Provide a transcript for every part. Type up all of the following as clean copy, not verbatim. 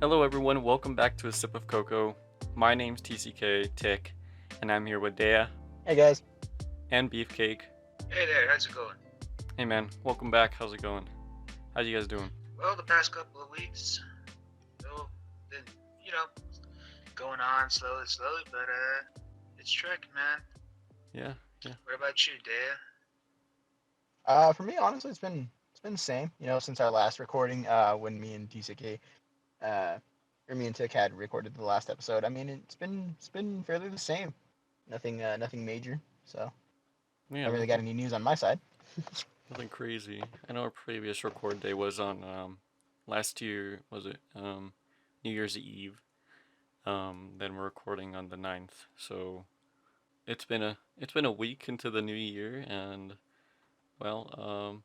Hello everyone, welcome back to A Sip of Cocoa. My name's TCK Tick, and I'm here with Daea Hey guys. and BeefCake. Hey there, how's it going? Hey man, welcome back. How's it going? How you guys doing? Well, the past couple of weeks, well, been, you know, going on slowly, but it's tricky, man. Yeah, yeah. What about you, Daea? For me, honestly, it's been the same. Since our last recording, when me and TCK, uh, or me and Tick had recorded the last episode. I mean, it's been fairly the same. Nothing major. So Yeah, haven't really got nothing any news on my side. nothing crazy. I know our previous record day was on last year, was it? New Year's Eve. Then we're recording on the 9th. So it's been a week into the new year and well,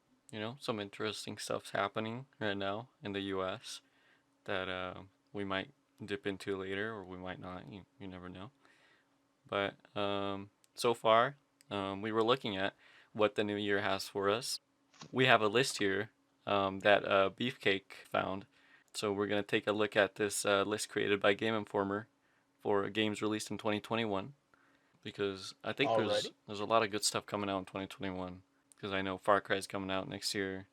some interesting stuff's happening right now in the US that we might dip into later, or we might not. You never know. But so far, we were looking at what the new year has for us. We have a list here that Beefcake found. So we're gonna take a look at this list created by Game Informer for games released in 2021, because I think there's Alrighty. there's a lot of good stuff coming out in 2021. Because I know Far Cry is coming out next year,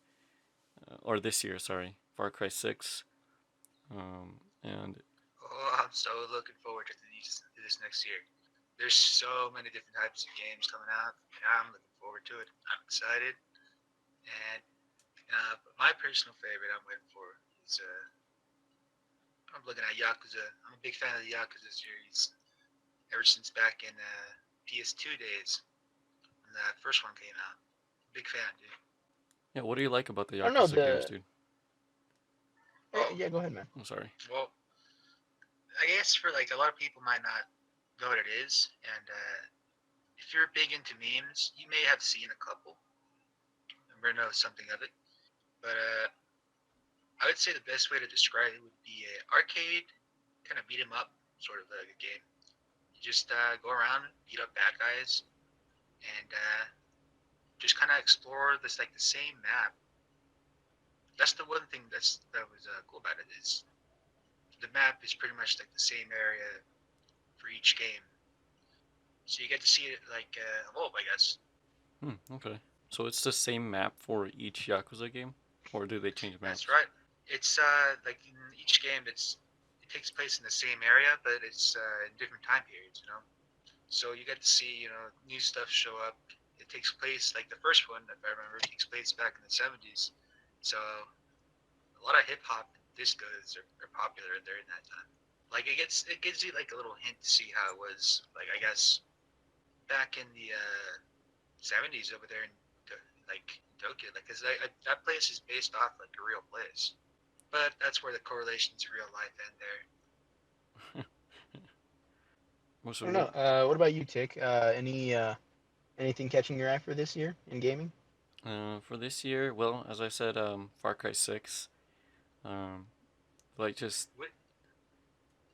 or this year, sorry, Far Cry 6. And Oh, I'm so looking forward to this next year. There's so many different types of games coming out, and I'm looking forward to it. I'm excited, and but my personal favorite I'm waiting for is I'm looking at Yakuza. I'm a big fan of the Yakuza series ever since back in PS2 days when that first one came out. Big fan, dude. yeah, what do you like about the I don't know Yakuza games, the. dude? Yeah, Oh, yeah, go ahead, man. I'm sorry. well, I guess for like a lot of people might not know what it is, and if you're big into memes, you may have seen a couple or know something of it. But I would say the best way to describe it would be an arcade kind of beat 'em up sort of like a game. You just go around, beat up bad guys, and just kind of explore this like the same map. That's the one thing that was cool about it is the map is pretty much like the same area for each game, so you get to see it like evolve, I guess. Okay. So it's the same map for each Yakuza game, or do they change That's maps? right. It's like in each game, it takes place in the same area, but it's in different time periods. So you get to see new stuff show up. It takes place like the first one, if I remember, takes place back in the '70s. So a lot of hip hop and discos are popular during that time. Like it gives you like a little hint to see how it was like I guess back in the '70s over there in like Tokyo. Like, cause that place is based off like a real place. But that's where the correlations to real life end there. Well, I so don't know. What about you, Tick? Anything catching your eye for this year in gaming? for this year, well, as I said, Far Cry 6. Um, like just What,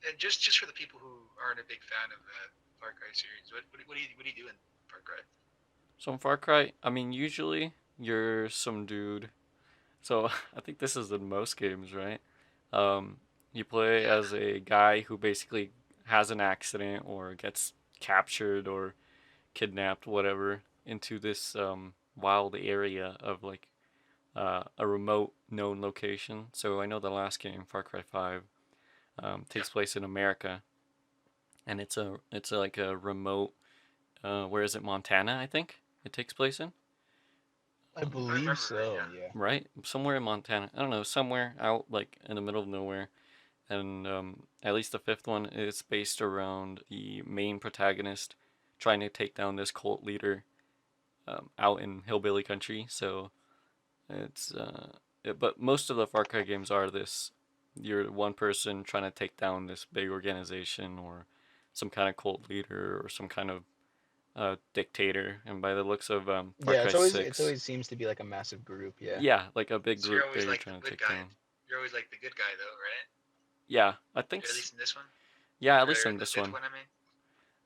and just for the people who aren't a big fan of Far Cry series, what do you do in Far Cry? some Far Cry. I mean, usually you're some dude. So I think this is in most games, right? Um, you play Yeah, as a guy who basically has an accident or gets captured or kidnapped, whatever, into this wild area of like a remote known location. So I know the last game, Far Cry 5, yeah. takes place in America, and like a remote. Where is it? Montana, I think it takes place in. I If I believe remember right, so. yeah. Yeah. Right, somewhere in Montana. I don't know, somewhere out like in the middle of nowhere. And at least the fifth one is based around the main protagonist trying to take down this cult leader out in hillbilly country. So it's but most of the Far Cry games are this: you're one person trying to take down this big organization or some kind of cult leader or some kind of dictator. And by the looks of Far Yeah, Cry it's 6, always seems to be like a massive group. Yeah. yeah, like a big So you're group always that you're like the trying to good take guy. down. You're always like the good guy though, right? Yeah, I think Or at least in this one, yeah, at least or in in the this fifth one. one, I mean.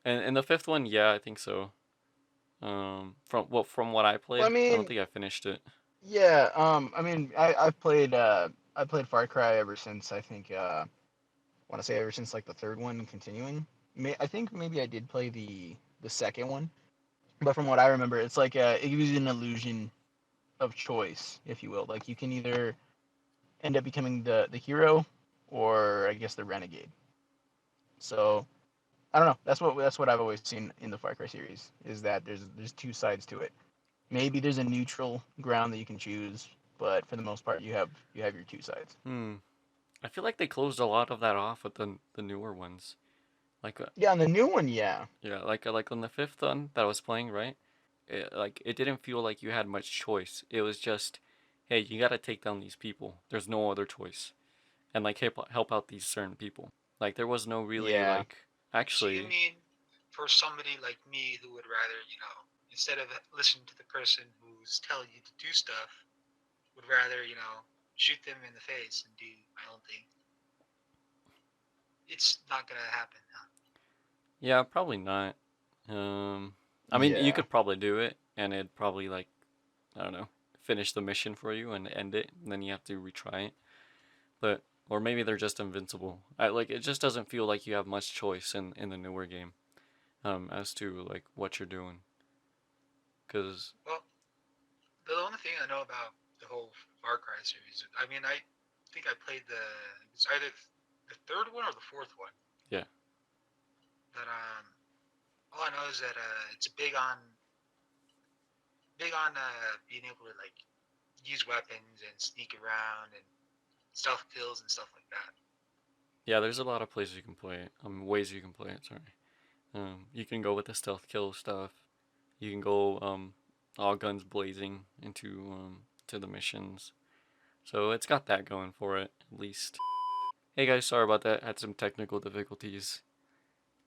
And in the fifth one, yeah, I think so. From what I Well, I played, I don't mean, think I finished it. yeah. I mean, I played Far Cry ever since I think. want to say ever since like the third one and continuing. I think maybe I did play the second one, but from what I remember, it's like it gives you an illusion of choice, if you will. Like you can either end up becoming the hero or I guess the renegade. So I don't know. That's what I've always seen in the Far Cry series is that there's two sides to it. Maybe there's a neutral ground that you can choose, but for the most part, you have your two sides. Hmm. I feel like they closed a lot of that off with the newer ones. Like Yeah, on the new one, yeah, yeah, like on the fifth one that I was playing, right? It didn't feel like you had much choice. It was just, hey, you gotta take down these people. There's no other choice, and like help out these certain people. Like there was no really yeah, like So you actually. mean for somebody like me who would rather, instead of listening to the person who's telling you to do stuff, would rather, shoot them in the face and do my own thing. It's not gonna happen. Huh? Yeah, probably not. Um, I mean, you yeah. could probably do it, and it'd probably like I don't know, finish the mission for you and end it, and then you have to retry it. But or maybe they're just invincible. Like it just doesn't feel like you have much choice in the newer game, as to like what you're doing. Cause Well, the only thing I know about the whole Far Cry series, I mean, I think I played it's either the third one or the fourth one. yeah, But all I know is that it's big on being able to like use weapons and sneak around and stealth kills and stuff like that. yeah. There's a lot of places you can play it. Ways you can play it. Sorry. You can go with the stealth kill stuff. You can go all guns blazing to the missions. So it's got that going for it at least. Hey guys, sorry about that. Had some technical difficulties.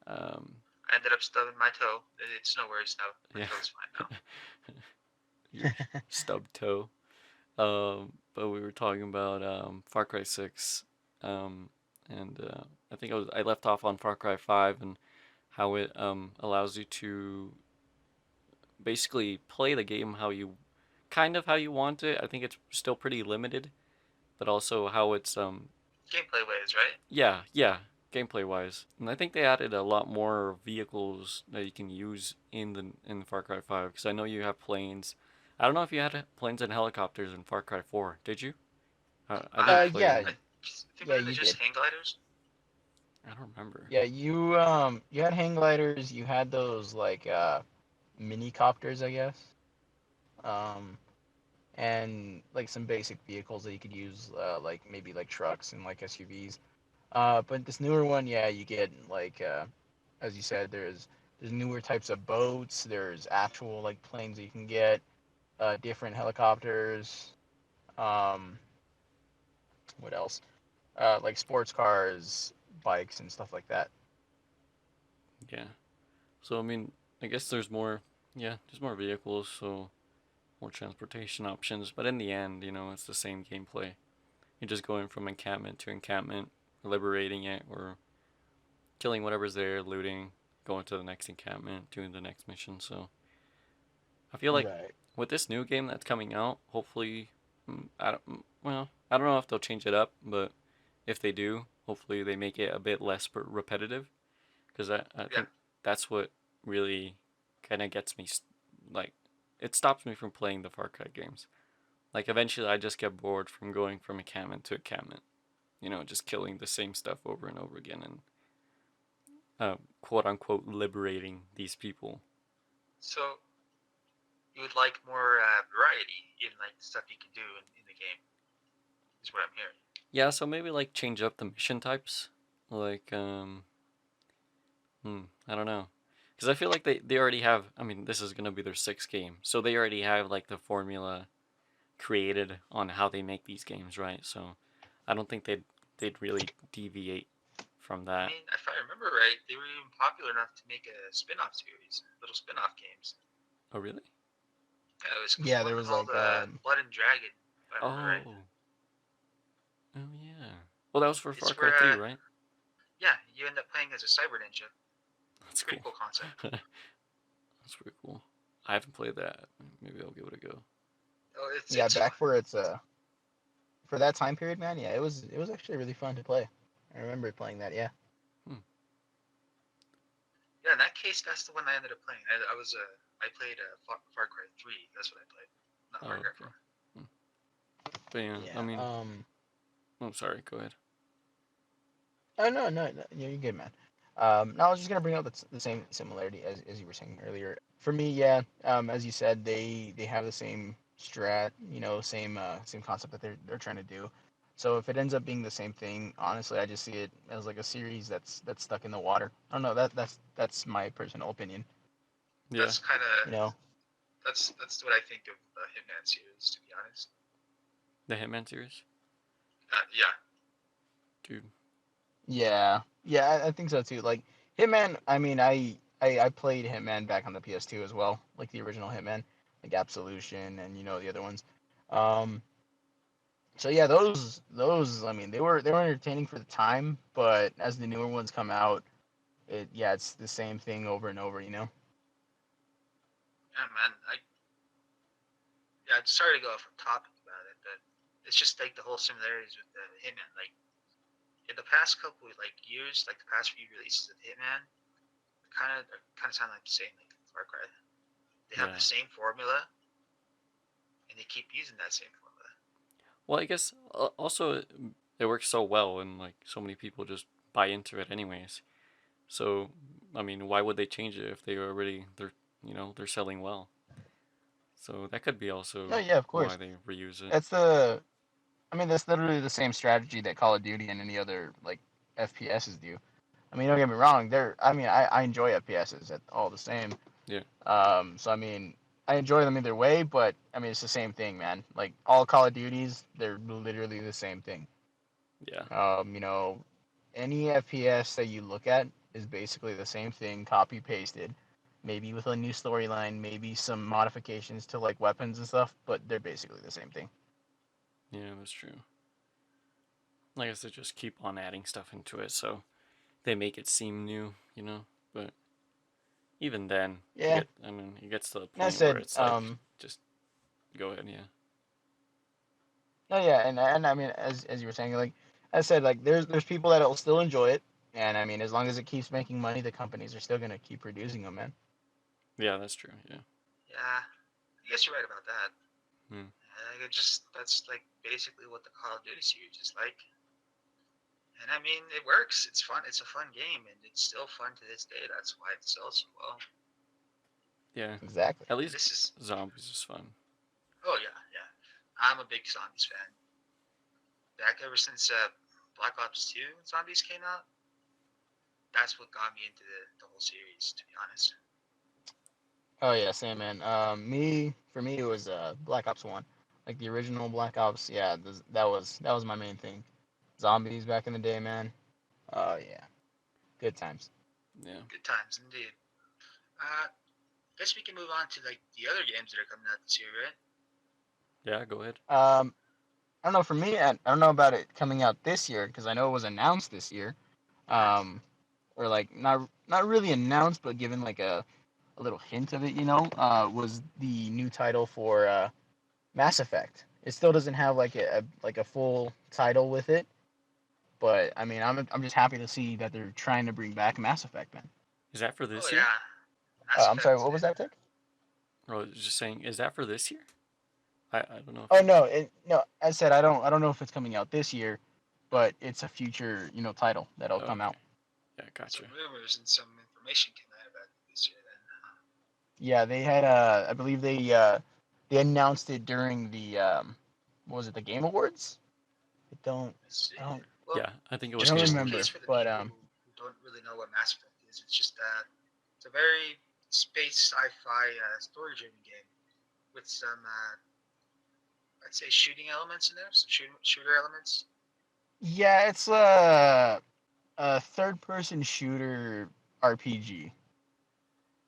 Um, I ended up stubbing my toe. It's no worries now. My yeah, toe's fine now. your stub toe. But we were talking about Far Cry 6, and I think I left off on Far Cry 5 and how it allows you to basically play the game how you want it. I think it's still pretty limited, but also how it's Gameplay ways, right? yeah, gameplay wise. And I think they added a lot more vehicles that you can use in Far Cry 5 because I know you have planes. I don't know if you had planes and helicopters in Far Cry 4. Did you? I didn't Yeah, play. I think yeah, were they you just did. hang gliders? I don't remember. Yeah, you had hang gliders. You had those like mini copters, I guess. Um, and like some basic vehicles that you could use, like maybe like trucks and like SUVs. But this newer one, yeah, you get like as you said, there's newer types of boats. There's actual like planes that you can get, different helicopters. Um, what else? Like sports cars, bikes, and stuff like that. Yeah. So I mean, I guess there's more. Yeah, there's more vehicles, so more transportation options. But in the end, it's the same gameplay. You're just going from encampment to encampment, liberating it, or killing whatever's there, looting, going to the next encampment, doing the next mission. So I feel like Right. with this new game that's coming out, hopefully, I don't know if they'll change it up, but if they do, hopefully they make it a bit less repetitive, because I Yeah. think that's what really kind of gets me, like, it stops me from playing the Far Cry games. Like, eventually I just get bored from going from encampment to encampment, just killing the same stuff over and over again and quote unquote liberating these people. So you would like more variety in like the stuff you can do in the game. Is what I'm hearing. Yeah, so maybe like change up the mission types. Like, I don't know. Because I feel like they already have, I mean, this is going to be their sixth game. So they already have like the formula created on how they make these games, right? So I don't think they'd really deviate from I that. mean, if I remember right, they were even popular enough to make a spin-off series, little spin-off games. Oh, really? Yeah, it was Yeah, one there was called like Blood and Dragon, if I remember right. Oh. Oh, yeah. Well, that was for Far It's Cry where, 3, right? yeah, you end up playing as a cyber ninja. That's Pretty cool. cool concept. That's pretty cool. I haven't played that. Maybe I'll give it a go. Oh, Yeah, it's fun. back for its for that time period, man. Yeah, it was actually really fun to play. I remember playing that. Yeah. Yeah, in that case, that's the one I ended up playing. I played Far Cry 3. That's what I played, not Oh, Far Cry okay. 4. But yeah, I Yeah. mean, I'm sorry. Go ahead. Oh no, you're good, man. No, I was just gonna bring up the same similarity as you were saying earlier. For me, yeah, as you said, they have the same strat, same concept that they're trying to do. So if it ends up being the same thing, honestly, I just see it as like a series that's stuck in the water. I don't know. That's my personal opinion. Yeah, That's kind of You know. that's what I think of the Hitman series, to be honest. the Hitman series, Yeah, dude. Yeah, I think so too. Like Hitman, I mean, I played Hitman back on the PS2 as well, like the original Hitman, like Absolution and the other ones. Um, so yeah, those I mean, they were entertaining for the time, but as the newer ones come out, it's the same thing over and over, you know. yeah, man. Yeah, sorry to go off topic about it, but it's just like the whole similarities with the Hitman. Like in the past couple years, like the past few releases of Hitman, kind of sound like the same like Far Cry. They have Yeah. the same formula, and they keep using that same formula. Well, I guess also it works so well, and like so many people just buy into it anyways. So, I mean, why would they change it if they're selling well? So that could be No, also yeah, of why course. they reuse it. That's the I mean, that's literally the same strategy that Call of Duty and any other like FPSs do. I mean, don't get me wrong. I mean, I enjoy FPSs at all the same. Yeah, So I mean, I enjoy them either way, but I mean, it's the same thing, man. Like all Call of Duties, they're literally the same thing. yeah, You know, any FPS that you look at is basically the same thing, copy pasted. Maybe with a new storyline, maybe some modifications to like weapons and stuff, but they're basically the same thing. yeah. That's true. I guess they just keep on adding stuff into it, so they make it seem new. But even then, Yeah, I mean, it gets to the and I point where said, it's like, just go ahead, yeah, no, yeah, and I mean, as you were saying, like I said, like there's people that'll still enjoy it, and I mean, as long as it keeps making money, the companies are still gonna keep producing them, man. yeah, that's true, yeah. Yeah, I guess you're right about that. Hmm. That's like basically what the Call of Duty series is like. And I mean, it works. It's fun. It's a fun game, and it's still fun to this day. That's why it sells so well. Yeah, Exactly. at And least this is, zombies is fun. oh yeah, yeah. I'm a big Zombies fan. Back ever since Black Ops 2 Zombies came out, that's what got me into the whole series. To be honest. Oh yeah, same man. For me it was Black Ops One, like the original Black Ops. Yeah, that was my main thing. Zombies back in the day, man. Oh yeah, good times. Yeah, Good times indeed. Guess we can move on to like the other games that are coming out this year, right? yeah. Go ahead. I don't know. For me, I don't know about it coming out this year because I know it was announced this year. Um, or like not really announced, but given like a little hint of it, was the new title for Mass Effect. It still doesn't have like a full title with it, but I mean, I'm just happy to see that they're trying to bring back Mass Effect, man. Is that for Oh this year? yeah, Mass I'm sorry, Effect. what was that take? Or was just saying, is that for this year? I don't know if Oh you. no, no. I said I don't know if it's coming out this year, but it's a future title that'll Oh, come out. okay. Yeah, gotcha. Some rumors and some information came out about it this year. Then Yeah, they had I believe they announced it during the what was it, the Game Awards? I don't let's see. I don't Well, Yeah, I think it was I don't just Game in case remember, Awards. for the but people who don't really know what Mass Effect is, it's just it's a very space sci-fi story-driven game with some I'd say shooting elements in there, some shooter elements. yeah, it's a third person shooter RPG.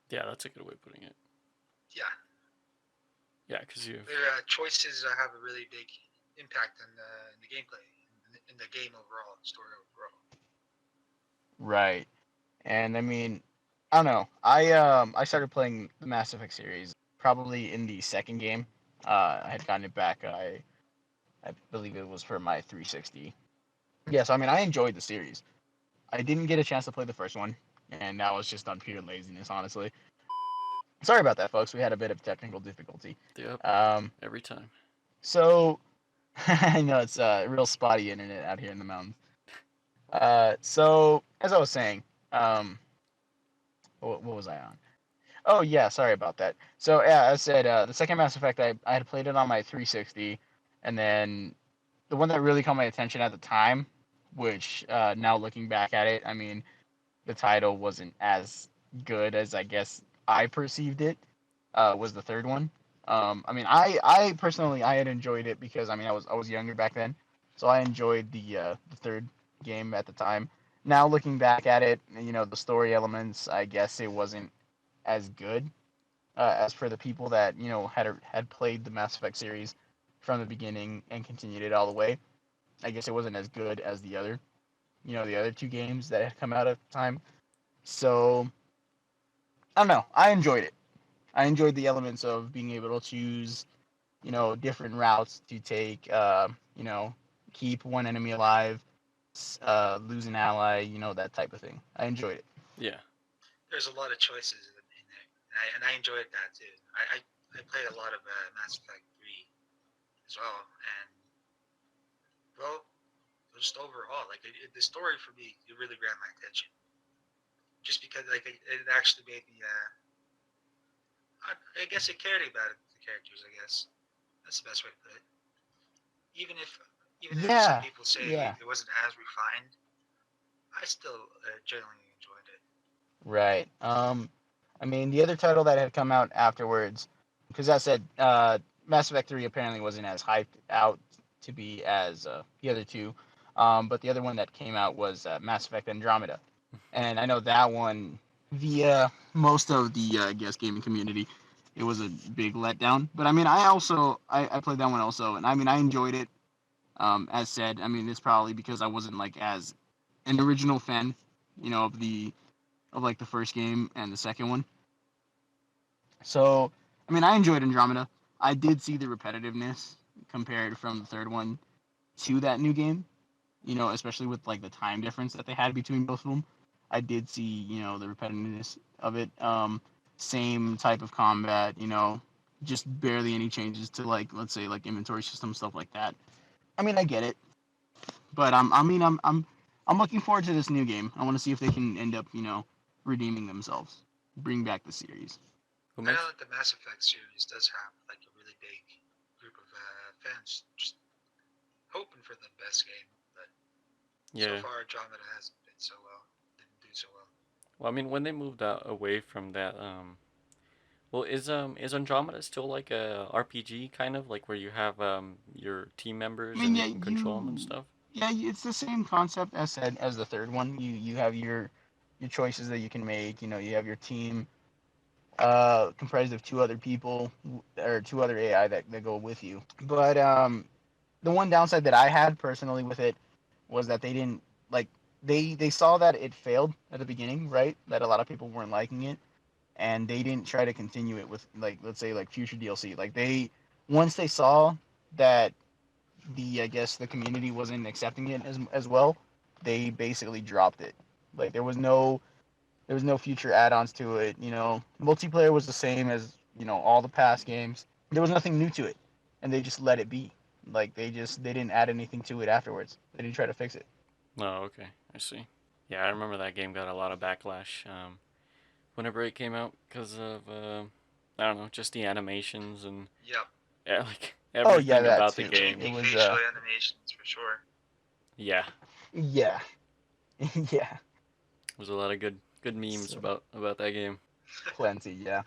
Yeah, that's a good way of putting it. Yeah, Yeah, because you have. their choices have a really big impact on in the gameplay, in the game overall, story overall. Right. And I mean, I don't know. I started playing the Mass Effect series probably in the second game. I had gotten it back. I believe it was for my 360. Yes, I mean I enjoyed the series. I didn't get a chance to play the first one, and that was just on pure laziness, honestly. Sorry about that, folks. We had a bit of technical difficulty. Yep, Um, every time. so I know it's real spotty internet out here in the mountains. So as I was saying, um, what was I on? Oh yeah, sorry about that. So yeah, as I said, the second Mass Effect, I had played it on my 360, and then the one that really caught my attention at the time, which now looking back at it, I mean, the title wasn't as good as I guess I perceived it. Was the third one. I mean, I personally I had enjoyed it because I mean I was younger back then, so I enjoyed the third game at the time. Now looking back at it, the story elements, I guess it wasn't as good as for the people that had played the Mass Effect series from the beginning and continued it all the way. I guess it wasn't as good as the other two games that had come out at the time. So I don't know. I enjoyed it. I enjoyed the elements of being able to choose, different routes to take. Keep one enemy alive, lose an ally. That type of thing. I enjoyed it. Yeah. There's a lot of choices in there, and I enjoyed that too. I played a lot of Mass Effect 3 as well, and well, just overall, like the story for me, it really grabbed my attention. Just because like it actually made me, I guess it cared about the characters. I guess that's the best way to put it. Even if even if some Yeah, people say yeah, it wasn't as refined, I still genuinely enjoyed it. right. I mean, the other title that had come out afterwards, because I said Mass Effect 3 apparently wasn't as hyped out to be as the other two. But the other one that came out was Mass Effect Andromeda. And I know that one, via most of the, I guess, gaming community, it was a big letdown. But I mean, I played that one also, and I mean, I enjoyed it. As said, I mean, it's probably because I wasn't like as an original fan, of like the first game and the second one. So, I mean, I enjoyed Andromeda. I did see the repetitiveness compared from the third one to that new game. Especially with like the time difference that they had between both of them. I did see, the repetitiveness of it. Same type of combat. Just barely any changes to like let's say like inventory system stuff like that. I mean, I get it, but I'm looking forward to this new game. I want to see if they can end up, redeeming themselves, bring back the series. Who I know makes? that the Mass Effect series does have like a really big group of fans just hoping for the best game, but so Yeah. far Andromeda hasn't been so well, didn't do so well. Well, I mean, when they moved out away from that, well, is Andromeda still like a RPG kind of like where you have your team I members mean, and you yeah, can control them and stuff? it's the same concept as said as the third one. You have your choices that you can make. You have your team comprised of two other people or two other AI that go with you. But the one downside that I had personally with it was that they didn't like they saw that it failed at the beginning, right? That a lot of people weren't liking it, and they didn't try to continue it with like let's say like future DLC. Like they once they saw that the I guess the community wasn't accepting it as well, they basically dropped it. Like there was no future add-ons to it. Multiplayer was the same as all the past games. There was nothing new to it, and they just let it be. Like they didn't add anything to it afterwards. They didn't try to fix it. Oh, okay, I see. Yeah, I remember that game got a lot of backlash whenever it came out because of I don't know, just the animations and Yep, yeah, like Oh yeah, everything that about the the too. game. It janky was facial animations for sure. Yeah, yeah, yeah, there's a lot of good memes so, about that game. plenty. Yeah.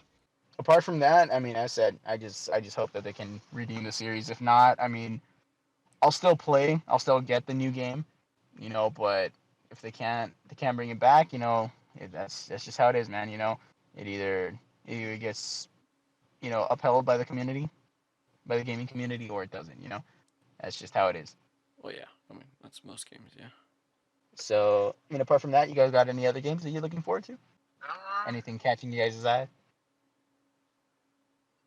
Apart from that, I mean, I said I just hope that they can redeem the series. If not, I mean, I'll still play. I'll still get the new game. But if they can't bring it back, that's just how it is, man. It either gets upheld by the community, by the gaming community, or it doesn't. That's just how it is. Well, yeah, I mean that's most games, yeah. So, I mean, apart from that, you guys got any other games that you're looking forward to? Um, Anything catching you guys' eye?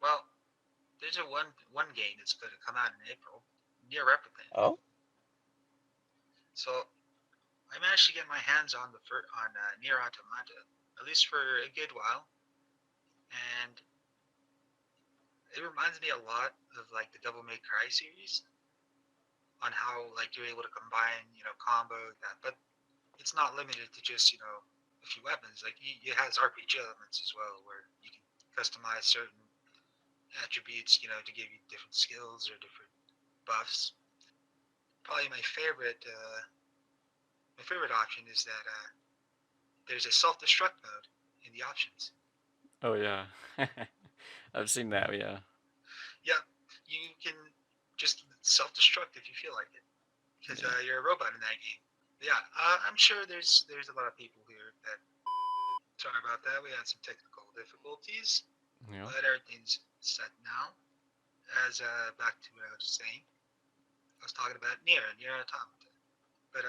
well, there's a one game that's going to come out in April, Near Replicant. Oh, So I managed to get my hands on Nier Automata, at least for a good while, and it reminds me a lot of like the Devil May Cry series on how like you're able to combine combo that, but it's not limited to just a few weapons. Like it has RPG elements as well, where you can customize certain attributes, to give you different skills or different buffs. Probably my favorite option is that there's a self-destruct mode in the options. Oh yeah, I've seen that. Yeah. Yeah, you can just self-destruct if you feel like it, because Yeah. you're a robot in that game. But yeah, I'm sure there's a lot of people here that. Sorry about that. We had some technical difficulties, Yeah. but everything's set now. As back to what I was saying, I was talking about Nier Automata. But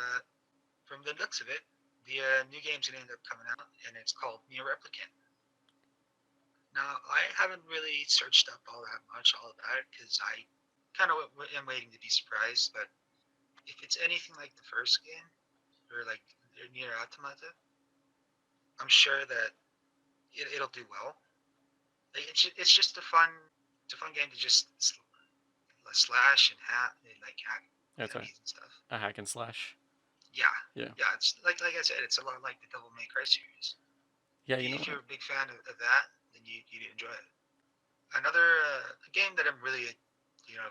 from the looks of it, the new game's gonna end up coming out, and it's called Nier Replicant. Now, I haven't really searched up all about it, because I kind of am waiting to be surprised. But if it's anything like the first game, or like Nier Automata, I'm sure that it'll do well. Like, it's just a fun game to just slash and hack That's enemies and stuff. a hack and slash. Yeah, Yeah. yeah. It's like I said, it's a lot like the Devil May Cry series. Yeah. You know. If you're a big fan of that, then you'd enjoy it. Another game that I'm really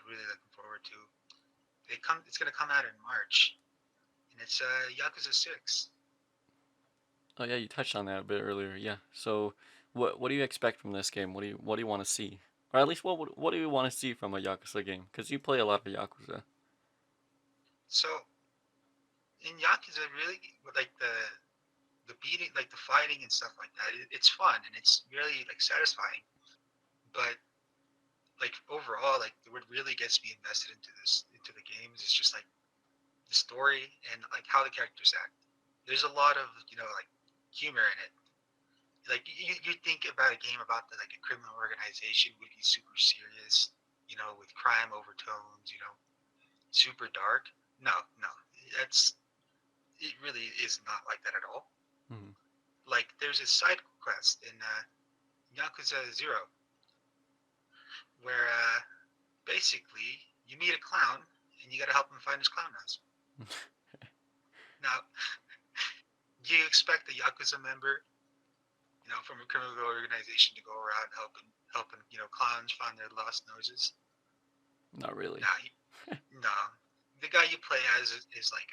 really looking forward to. It's gonna come out in March, and it's Yakuza 6. Oh yeah, you touched on that a bit earlier. Yeah. So, what do you expect from this game? What do you want to see? Or at least what do you want to see from a Yakuza game? Because you play a lot of Yakuza. So in Yakuza, really, like the beating, like the fighting and stuff like that, it's fun and it's really like satisfying. But like overall, like what really gets me invested into the games is just like the story and like how the characters act. There's a lot of like humor in it. Like you think about a game about like a criminal organization would be super serious, with crime overtones, super dark. No, no, that's it. Really is not like that at all. Mm-hmm. Like there's a side quest in Yakuza Zero where basically you meet a clown and you got to help him find his clown house. Now, do you expect a Yakuza member, from a criminal organization to go around helping clowns find their lost noses? Not really. Nah, no. The guy you play as is like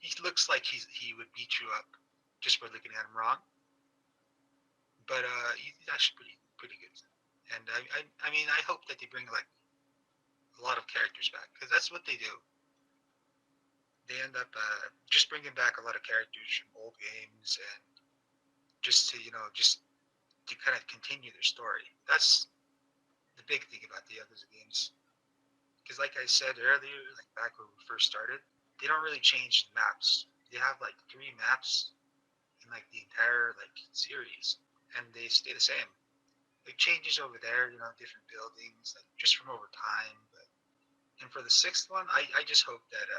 he looks like he would beat you up just by looking at him wrong, but he's actually pretty good. And I mean I hope that they bring like a lot of characters back, because that's what they do. They end up just bringing back a lot of characters from old games, and just to just to kind of continue their story. That's the big thing about the Yakuza games. Because like I said earlier, like back when we first started, they don't really change the maps. They have like 3 maps in like the entire like series, and they stay the same. Like changes over there, different buildings, like just from over time. But and for the 6th one, I just hope that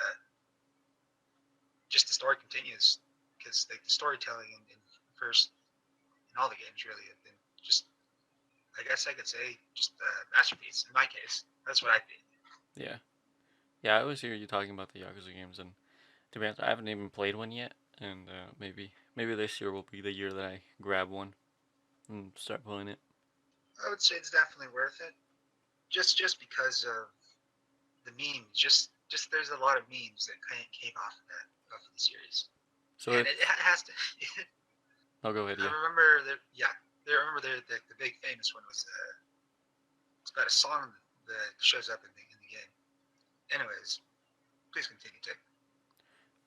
just the story continues, because like the storytelling in first in all the games really have been just, I guess I could say, just a masterpiece in my case. That's what I think. Yeah. Yeah. I always hear you talking about the Yakuza games, and to be honest, I haven't even played one yet. And maybe this year will be the year that I grab one and start playing it. I would say it's definitely worth it, just because of the memes. Just there's a lot of memes that kind of came off of the series, So and if it has to. I'll go ahead. I Yeah. remember that. Yeah, I remember the big famous one was it's about a song that shows up in the game. Anyways, please continue, Tick.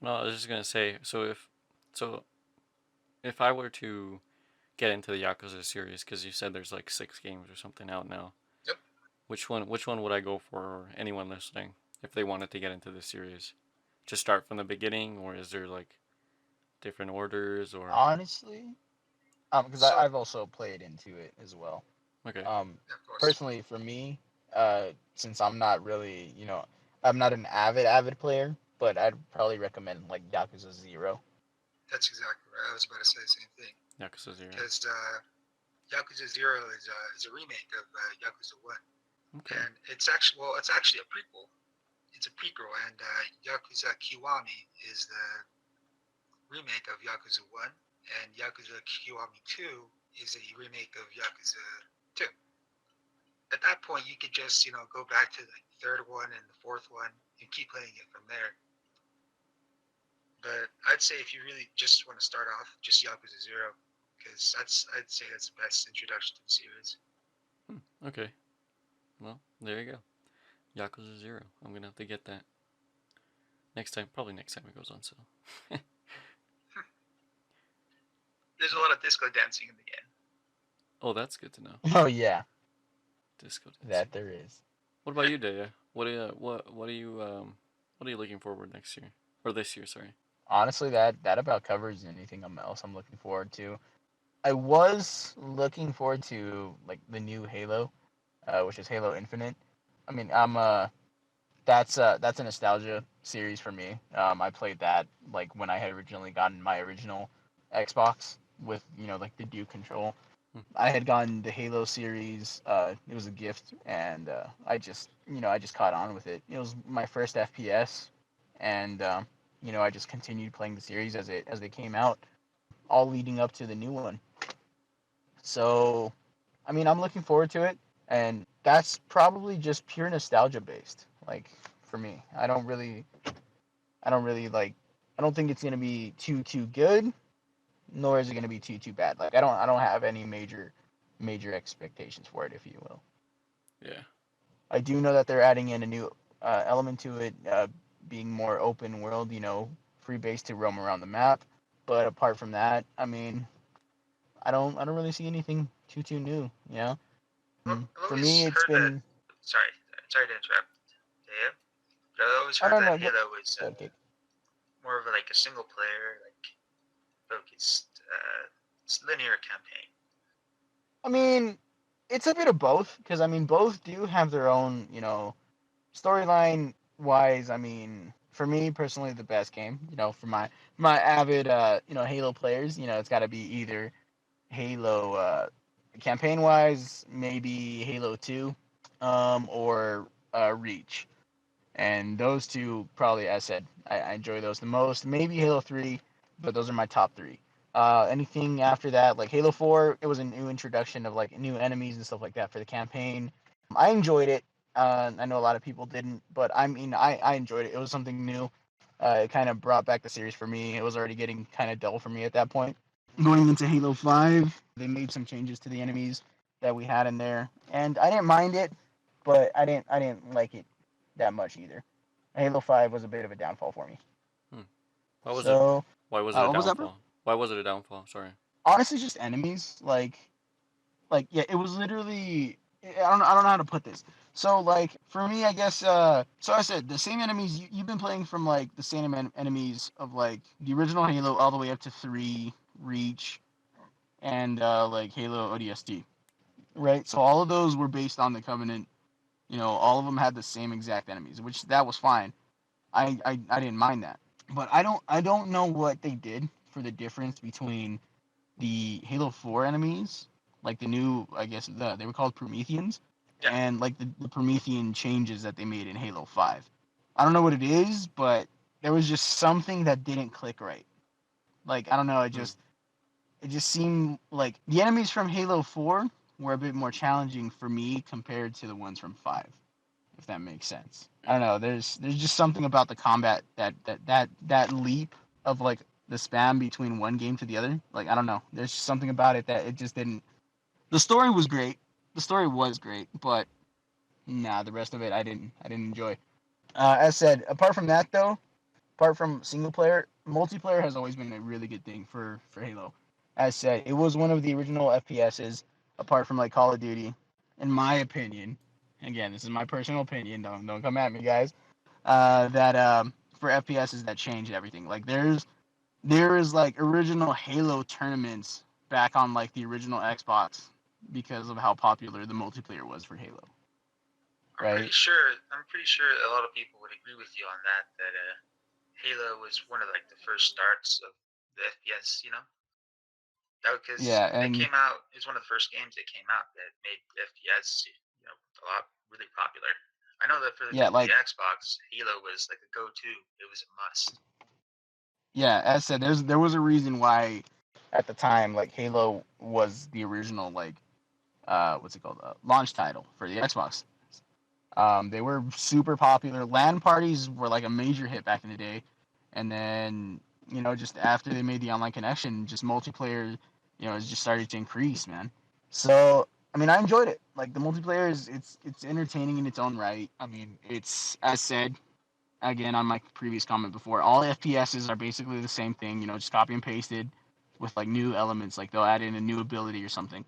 No, I was just gonna say. So if I were to get into the Yakuza series, because you said there's like 6 games or something out now, Yep. which one would I go for, or anyone listening, if they wanted to get into this series? Just start from the beginning, or is there like different orders, or Honestly, because So, I've also played into it as well. okay, of course. Personally, for me, since I'm not really, I'm not an avid player. but I'd probably recommend like Yakuza 0. That's exactly right. I was about to say the same thing. Yakuza 0. Because Yakuza 0 is a remake of Yakuza 1. Okay. And it's actually a prequel. It's a prequel, and Yakuza Kiwami is the remake of Yakuza 1, and Yakuza Kiwami 2 is a remake of Yakuza 2. At that point, you could just, go back to the third one and the fourth one and keep playing it from there. But I'd say if you really just want to start off, just Yakuza 0, because I'd say that's the best introduction to the series. Okay. Well, there you go. Yakuza 0. I'm gonna have to get that. Probably next time it goes on sale. There's a lot of disco dancing in the game. Oh, that's good to know. Oh yeah, Disco dancing. that there is. What about you, Daea? What are you looking forward next year or this year? Sorry. Honestly, that about covers anything else I'm looking forward to. I was looking forward to like the new Halo, which is Halo Infinite. I mean, that's a nostalgia series for me. I played that like when I had originally gotten my original Xbox with like the Duke control. I had gotten the Halo series. It was a gift, and I just caught on with it. It was my first FPS, and I just continued playing the series as they came out, all leading up to the new one. So, I mean, I'm looking forward to it, and that's probably just pure nostalgia based. Like for me, I don't really like, I don't think it's gonna be too good, nor is it gonna be too bad. Like I don't have any major expectations for it, if you will. Yeah. I do know that they're adding in a new element to it, being more open world, free base to roam around the map. But apart from that, I mean, I don't really see anything too new. Well, I've For always me, it's heard that. been. Sorry, sorry to interrupt, Dave. But I've always I heard don't that know. Halo was Okay. more of a single player, focused, linear campaign. I mean, it's a bit of both because I mean, both do have their own, storyline wise. I mean, for me personally, the best game, for my avid, Halo players, it's got to be either Halo campaign wise, maybe Halo 2, or Reach. And those two probably, as I said, I enjoy those the most. Maybe Halo 3, but those are my top three. Anything after that, like Halo 4, it was a new introduction of like new enemies and stuff like that for the campaign. I enjoyed it. I know a lot of people didn't, but I mean, I enjoyed it. It was something new. It kind of brought back the series for me. It was already getting kind of dull for me at that point. Going into Halo 5, they made some changes to the enemies that we had in there, and I didn't mind it, but I didn't like it that much either. Halo 5 was a bit of a downfall for me. Hmm. Why was it? So, Why was it a what was that, bro? downfall? Why was it a downfall? Sorry. Honestly, just enemies. Like yeah, it was literally. I don't know how to put this. So like for me, I guess. So I said the same enemies. You've been playing from like the same enemies of like the original Halo all the way up to 3 Reach and like Halo ODST. Right. So all of those were based on the Covenant. All of them had the same exact enemies, which that was fine. I didn't mind that. But I don't know what they did for the difference between the Halo 4 enemies, like the new, I guess they were called Prometheans, Yeah. and like the Promethean changes that they made in Halo 5. I don't know what it is, but there was just something that didn't click right. Like I don't know, it just seemed like the enemies from Halo 4 were a bit more challenging for me compared to the ones from 5, if that makes sense. I don't know. There's just something about the combat that leap of like the spam between one game to the other. Like I don't know. There's just something about it that it just didn't. The story was great. The story was great, but nah, the rest of it I didn't enjoy. As said, apart from that though, apart from single player, multiplayer has always been a really good thing for Halo. As said, it was one of the original FPSs, apart from like Call of Duty, in my opinion. Again, this is my personal opinion. Don't come at me, guys. That for FPSs that changed everything. Like there is like original Halo tournaments back on like the original Xbox because of how popular the multiplayer was for Halo. I'm pretty Right? sure. I'm pretty sure a lot of people would agree with you on that. Halo was one of like the first starts of the FPS. Because Yeah, they and came out. It was one of the first games that came out that made FPS, a lot really popular. I know that for yeah, the like Xbox, Halo was like a go-to. It was a must. yeah, as said, there was a reason why at the time like Halo was the original like what's it called launch title for the Xbox. They were super popular. LAN parties were like a major hit back in the day, and then just after they made the online connection, just multiplayer, has just started to increase, man. So I mean, I enjoyed it. Like the multiplayer is it's entertaining in its own right. I mean, it's as said again on my previous comment before, all FPSs are basically the same thing. Just copy and pasted with like new elements. Like they'll add in a new ability or something.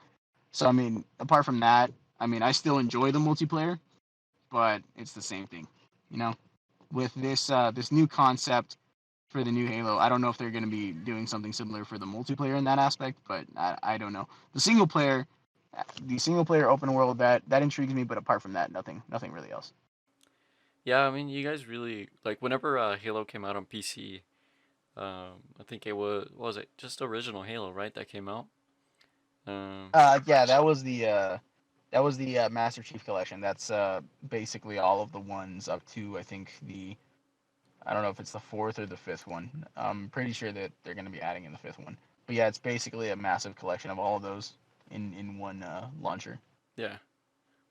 So I mean, apart from that, I mean, I still enjoy the multiplayer, but it's the same thing, you know. With this new concept for the new Halo, I don't know if they're going to be doing something similar for the multiplayer in that aspect, but I don't know. The single player open world that intrigues me, but apart from that, nothing really else. Yeah, I mean, you guys really like whenever Halo came out on PC. I think it was what was it just original Halo, right? That came out. Um, I Yeah, believe so. that was the Master Chief Collection. That's basically all of the ones up to I think the I don't know if it's the fourth or the fifth one. I'm pretty sure that they're going to be adding in the fifth one. But yeah, it's basically a massive collection of all of those in one launcher. yeah,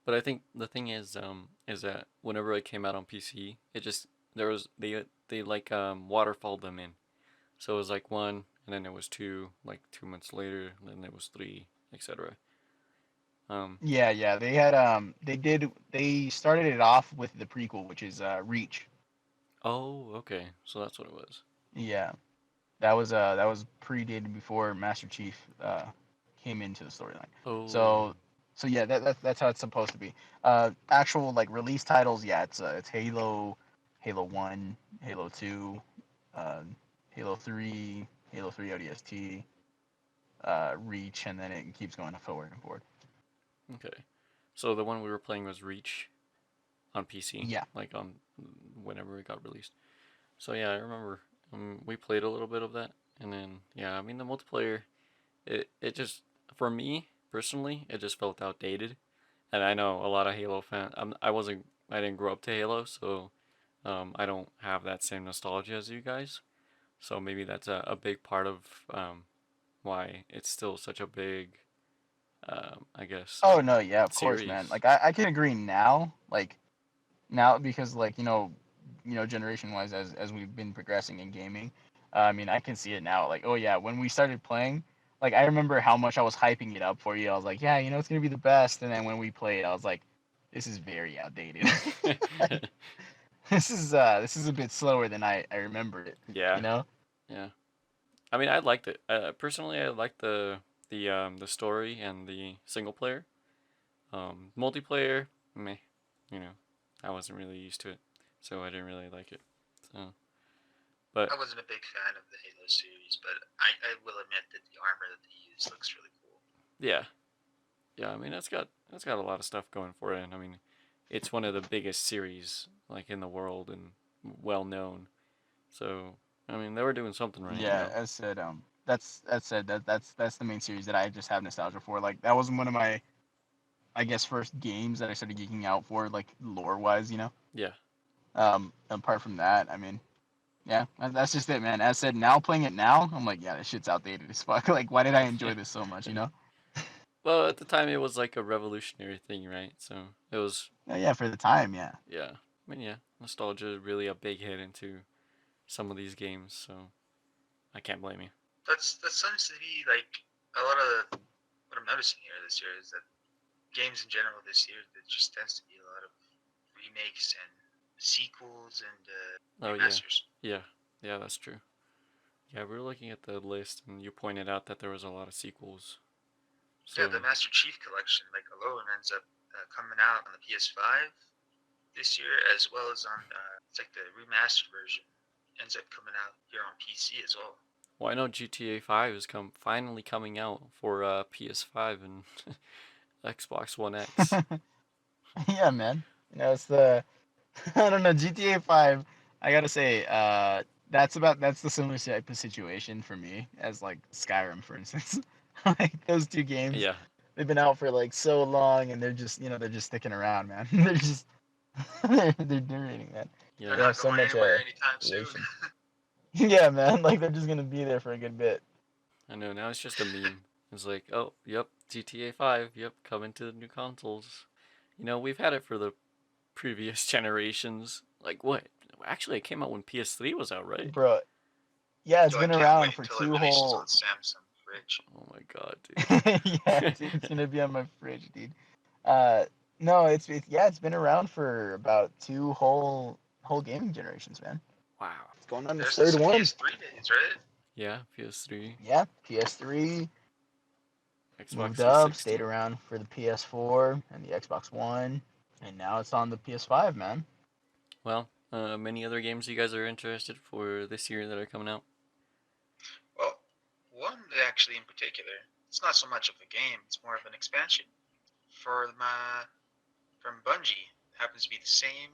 but I think the thing is that whenever it came out on PC, it just there was they like waterfalled them in. So it was like one, and then it was two, like 2 months later, and then it was three, etc. Um, Yeah. They started it off with the prequel, which is Reach. oh, okay, so that's what it was. Yeah, that was predated before Master Chief came into the storyline. Oh, So so yeah, that's how it's supposed to be. Actual like release titles, yeah, it's Halo, Halo 1, Halo 2, uh, Halo 3, Halo 3 ODST, Reach, and then it keeps going forward and forward. okay. So the one we were playing was Reach on PC, Yeah. like on whenever it got released. So yeah, I remember we played a little bit of that, and then yeah, I mean the multiplayer, it just for me personally, it just felt outdated, and I know a lot of Halo fans. I didn't grow up to Halo, so I don't have that same nostalgia as you guys. So maybe that's a big part of why it's still such a big, I guess, Oh no, yeah, of course, man. series. Like I can agree now, like now because like generation wise as we've been progressing in gaming, I mean I can see it now. Like oh yeah, when we started playing, like I remember how much I was hyping it up for you. I was like yeah, it's gonna be the best. And then when we played, I was like, this is very outdated. Like, this is a bit slower than I remembered it. You Yeah, know? yeah. I mean, I liked it. Personally, I liked the story and the single player. Multiplayer, meh. You know, I wasn't really used to it, so I didn't really like it. So, but I wasn't a big fan of the Halo series, but I will admit that the armor that they use looks really cool. yeah, yeah. I mean, it's got a lot of stuff going for it. And I mean, it's one of the biggest series like in the world and well known. So, I mean, they were doing something right, you Yeah, know. as said, that's the main series that I just have nostalgia for. Like that was one of my I guess first games that I started geeking out for, like lore wise. Yeah. Apart from that, I mean, yeah, that's just it, man. As said, now playing it now, I'm like, yeah, this shit's outdated as fuck. Like, why did I enjoy this so much? Well, at the time, it was like a revolutionary thing, right? So it was, Yeah, for the time, yeah. yeah. I mean, yeah, nostalgia is really a big hit into some of these games, so I can't blame you. That seems to be like a lot of what I'm noticing here this year is that games in general this year there just tends to be a lot of remakes and sequels and Oh yeah, remasters. yeah, yeah. That's true. Yeah, we were looking at the list, and you pointed out that there was a lot of sequels. Yeah, the So Master Chief collection, like alone, ends up coming out on the PS5 this year, as well as on it's like the remastered version ends up coming out here on PC as well. well, I know GTA 5 is finally coming out for PS5 and Xbox One X. Yeah, man. It's the I don't know GTA 5. I gotta say, that's the similar type of situation for me as like Skyrim, for instance. Like those two games, Yeah, they've been out for like so long, and they're just they're just sticking around, man. They're just they're iterating, man. They're yeah. They have not so going much anywhere anytime soon. duration. Yeah, man. Like they're just gonna be there for a good bit. I know now it's just a meme. It's like, oh, yep, GTA 5, yep, coming to the new consoles. We've had it for the previous generations. Like what? Actually, it came out when PS3 was out, right? Bro, yeah, it's Yo, I been can't around wait for until it two releases on whole. Samsung Fridge. Oh my god, Yeah, dude. dude, it's gonna be on my fridge, dude. Uh, no, it's been around for about two whole gaming generations, man. Wow. It's going on its There's third some one. PS3 days, right? Yeah, PS3, Yeah, PS3 Xbox moved up, stayed 360. around for the PS4 and the Xbox One, and now it's on the PS5, man. Well, many other games you guys are interested for this year that are coming out? Well, one actually in particular, it's not so much of a game, it's more of an expansion from Bungie. It happens to be the same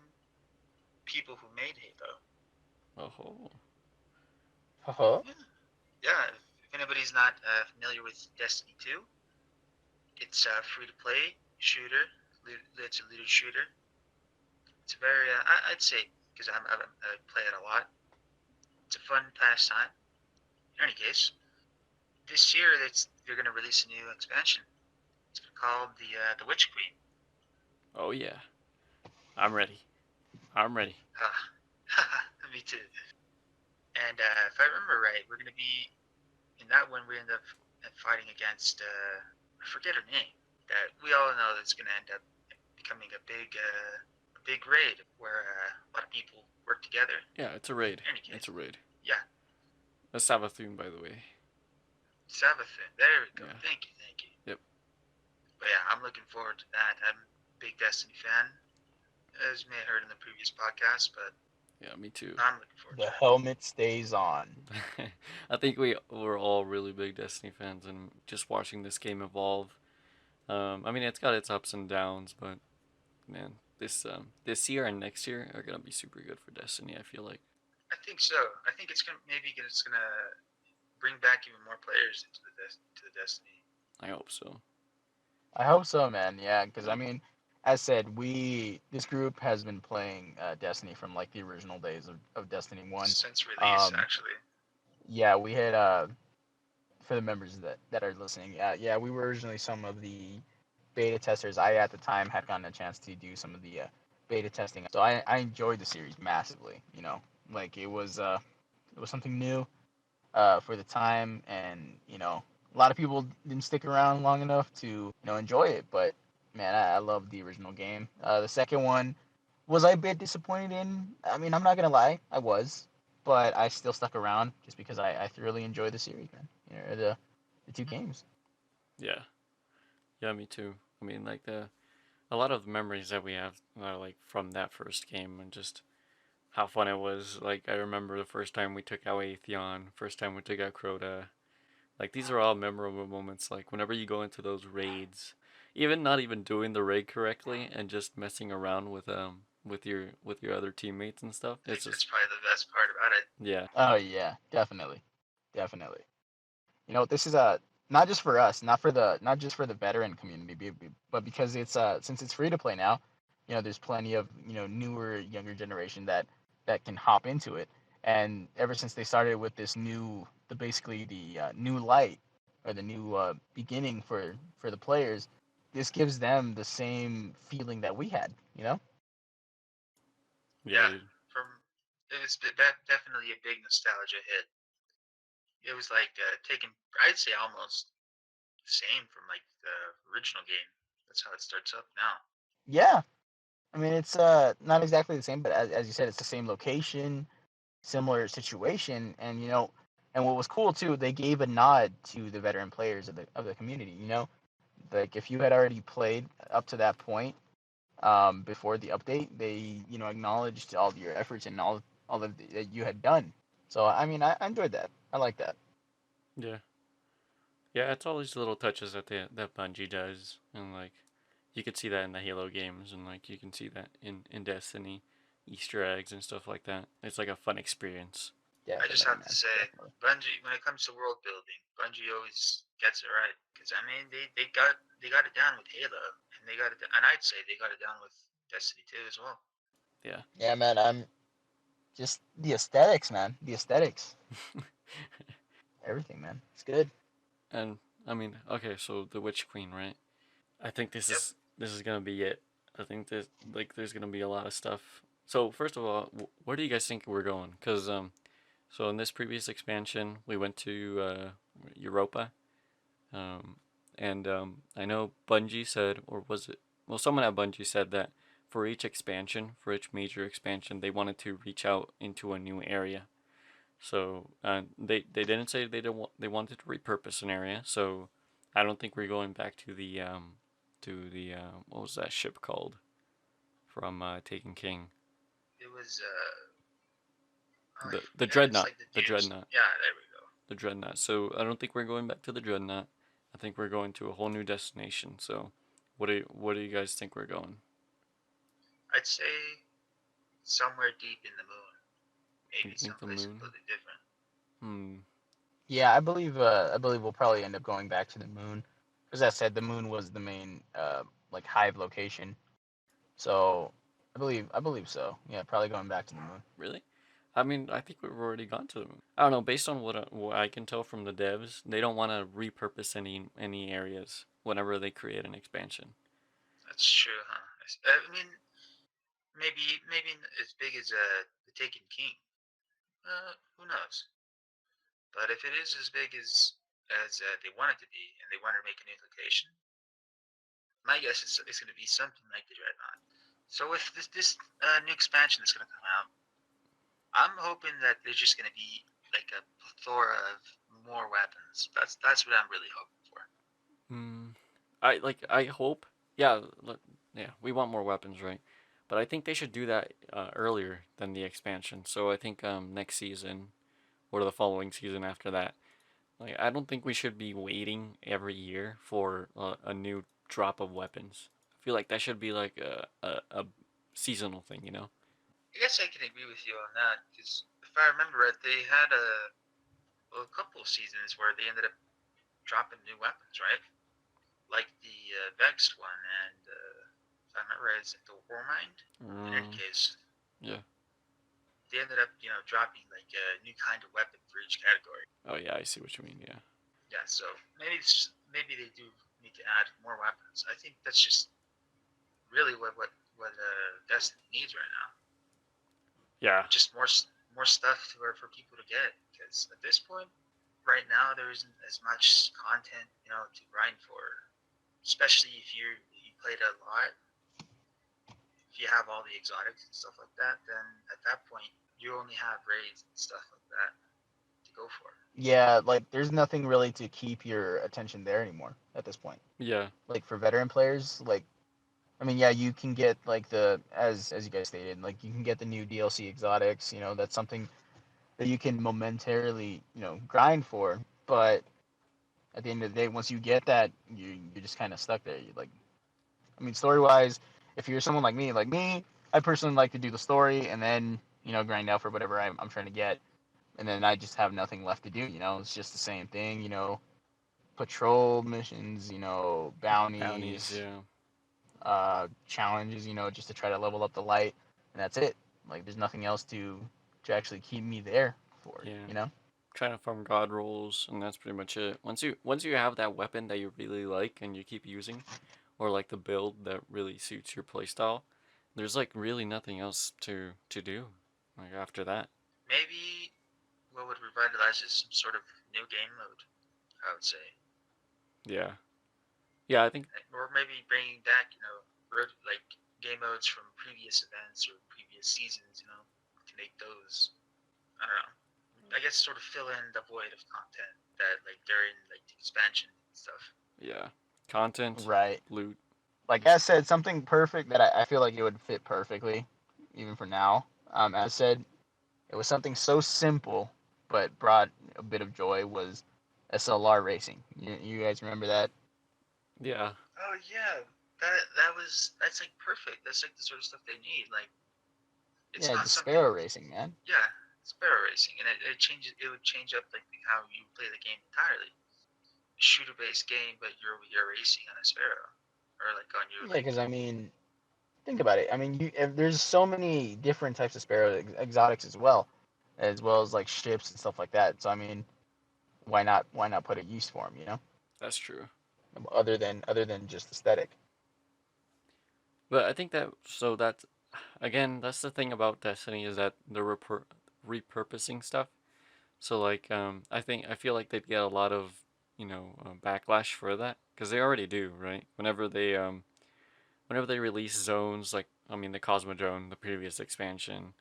people who made Halo. Oh, Uh-huh. Yeah, yeah. If anybody's not familiar with Destiny 2, it's a free-to-play shooter. It's a looter shooter. It's a very, I'd say, because I play it a lot. It's a fun pastime. In any case, this year they're going to release a new expansion. It's called the Witch Queen. oh yeah. I'm ready. I'm ready. Me too. And if I remember right, we're going to be in that one. We end up fighting against I forget her name. That we all know that's going to end up becoming a big raid where a lot of people work together. Yeah, it's a raid. In any It's case, a raid. yeah, A Savathun, by the way. Savathun. There we go. Yeah. Thank you, thank you. Yep. But yeah, I'm looking forward to that. I'm a big Destiny fan, as you may have heard in the previous podcast, but Yeah, me too. I'm looking forward The to it. helmet stays on. I think we're all really big Destiny fans, and just watching this game evolve. I mean, it's got its ups and downs, but man, this year and next year are gonna be super good for Destiny. I feel like. I think so. I think it's gonna bring back even more players into the Destiny. I hope so. I hope so, man. Yeah, because I mean, as said, this group has been playing Destiny from like the original days of Destiny One. Since release, Um, actually. yeah, we had for the members that are listening. Yeah, we were originally some of the beta testers. I at the time had gotten a chance to do some of the beta testing, so I enjoyed the series massively. Like it was something new for the time, and a lot of people didn't stick around long enough to enjoy it. But man, I love the original game. The second one was I a bit disappointed in. I mean, I'm not gonna lie, I was, but I still stuck around just because I thoroughly enjoyed the series, man. The two games. Yeah, yeah, me too. I mean, like a lot of the memories that we have are like from that first game and just how fun it was. Like I remember the first time we took out Atheon, first time we took out Crota. Like these are all memorable moments. Like whenever you go into those raids, even not even doing the raid correctly and just messing around with your other teammates and stuff. I It's think that's just probably the best part about it. yeah, Oh yeah, definitely, definitely. This is not just for us, not just for the veteran community, but because it's since it's free to play now, there's plenty of newer, younger generation that can hop into it. And ever since they started with this basically the new light or the new beginning for the players, this gives them the same feeling that we had. yeah, Yeah, dude. from it was definitely a big nostalgia hit. It was like taking, I'd say, almost the same from like the original game. That's how it starts up now. Yeah, I mean it's not exactly the same, but as you said, it's the same location, similar situation, and and what was cool too, they gave a nod to the veteran players of the community. Like if you had already played up to that point, before the update, they acknowledged all of your efforts and all of that you had done. So I mean, I enjoyed that. I like that. Yeah, yeah. It's all these little touches that Bungie does, and like you could see that in the Halo games, and like you can see that in Destiny, Easter eggs and stuff like that. It's like a fun experience. I just Definitely, have to man. say, Definitely. Bungie, when it comes to world building, Bungie always gets it right. Because I mean, they got it down with Halo, and and I'd say they got it down with Destiny 2 as well. Yeah. Yeah, man. I'm just the aesthetics, man. The aesthetics. Everything, man. It's good. And I mean, okay, so the Witch Queen, right? I think this Yep. is this is gonna be it. I think there's gonna be a lot of stuff. So first of all, where do you guys think we're going? Cause so in this previous expansion, we went to Europa, um, and I know Bungie said, or was it? Well, someone at Bungie said that for each expansion, for each major expansion, they wanted to reach out into a new area. So they didn't say they wanted to repurpose an area. So I don't think we're going back to the what was that ship called from Taken King? It was oh, I The forgot. It's dreadnought, like the the dudes. dreadnought, Yeah, there we go. the dreadnought. So I don't think we're going back to the dreadnought. I think we're going to a whole new destination. So what do you guys think we're going? I'd say somewhere deep in the moon, You maybe think the someplace moon? completely different. Hmm. Yeah, I believe. I believe we'll probably end up going back to the moon. As I said, the moon was the main like hive location. So I believe so. Yeah, probably going back to the moon. Really? I mean, I think we've already gone to the moon. I don't know. Based on what I can tell from the devs, they don't want to repurpose any areas whenever they create an expansion. That's true, huh? I mean, maybe as big as the Taken King. Who knows? But if it is as big as they want it to be, and they want to make a new location, my guess is it's going to be something like the Dreadnought. So with this new expansion that's going to come out, I'm hoping that there's just going to be like a plethora of more weapons. That's what I'm really hoping for. Hmm. I hope. Yeah. Yeah. We want more weapons, right? But I think they should do that earlier than the expansion. So I think next season or the following season after that. Like I don't think we should be waiting every year for a new drop of weapons. I feel like that should be like a seasonal thing, you know? I guess I can agree with you on that because if I remember right, they had a couple of seasons where they ended up dropping new weapons, right? Like the Vexed one, and if I remember right, it's like the Warmind. In any Um, case, yeah. they ended up dropping like a new kind of weapon for each category. Oh yeah, I see what you mean. Yeah. Yeah, so maybe they do need to add more weapons. I think that's just really what Destiny needs right now. Yeah. Just more stuff for people to get because at this point, right now there isn't as much content to grind for. Especially if you played a lot, if you have all the exotics and stuff like that, then at that point you only have raids and stuff like that to go for. Yeah, like there's nothing really to keep your attention there anymore at this point. Yeah. Like for veteran players, like I mean, yeah, you can get like the as you guys stated, like you can get the new DLC exotics. That's something that you can momentarily grind for. But at the end of the day, once you get that, you're just kind of stuck there. You like, I mean, story wise, if you're someone like me, I personally like to do the story and then grind out for whatever I'm trying to get, and then I just have nothing left to do. It's just the same thing. Patrol missions, Bounties. bounties, Yeah. challenges, just to try to level up the light, and that's it. Like, there's nothing else to actually keep me there for, Yeah. you know? Trying to farm god rolls, and that's pretty much it. Once you have that weapon that you really like and you keep using, or like the build that really suits your playstyle, there's like really nothing else to do. Like after that. Maybe what would revitalize is some sort of new game mode. I would say, Yeah. Yeah. I think. or maybe bringing back like game modes from previous events or previous seasons. To make those. I don't know. I guess sort of fill in the void of content that like during like the expansion and stuff. Yeah. Content, Right. loot. Like I said, something perfect that I feel like it would fit perfectly, even for now. As I said, it was something so simple, but brought a bit of joy was SLR racing. You guys remember that? Yeah. Oh yeah, that's like perfect. That's like the sort of stuff they need. Like it's Yeah, not the something. Sparrow racing, man. Yeah, sparrow racing, and it changes. It would change up like how you play the game entirely. A shooter-based game, but you're racing on a sparrow, or like on your Yeah, like. because I mean, think about it. I mean, there's so many different types of sparrow exotics as well as like ships and stuff like that. So I mean, why not put a use for them? That's true. Other than just aesthetic. But I think that so that's again that's the thing about Destiny is that they're repurposing stuff. So like I feel like they'd get a lot of backlash for that because they already do, right? Whenever they release zones, like I mean the Cosmodrome, the previous expansion,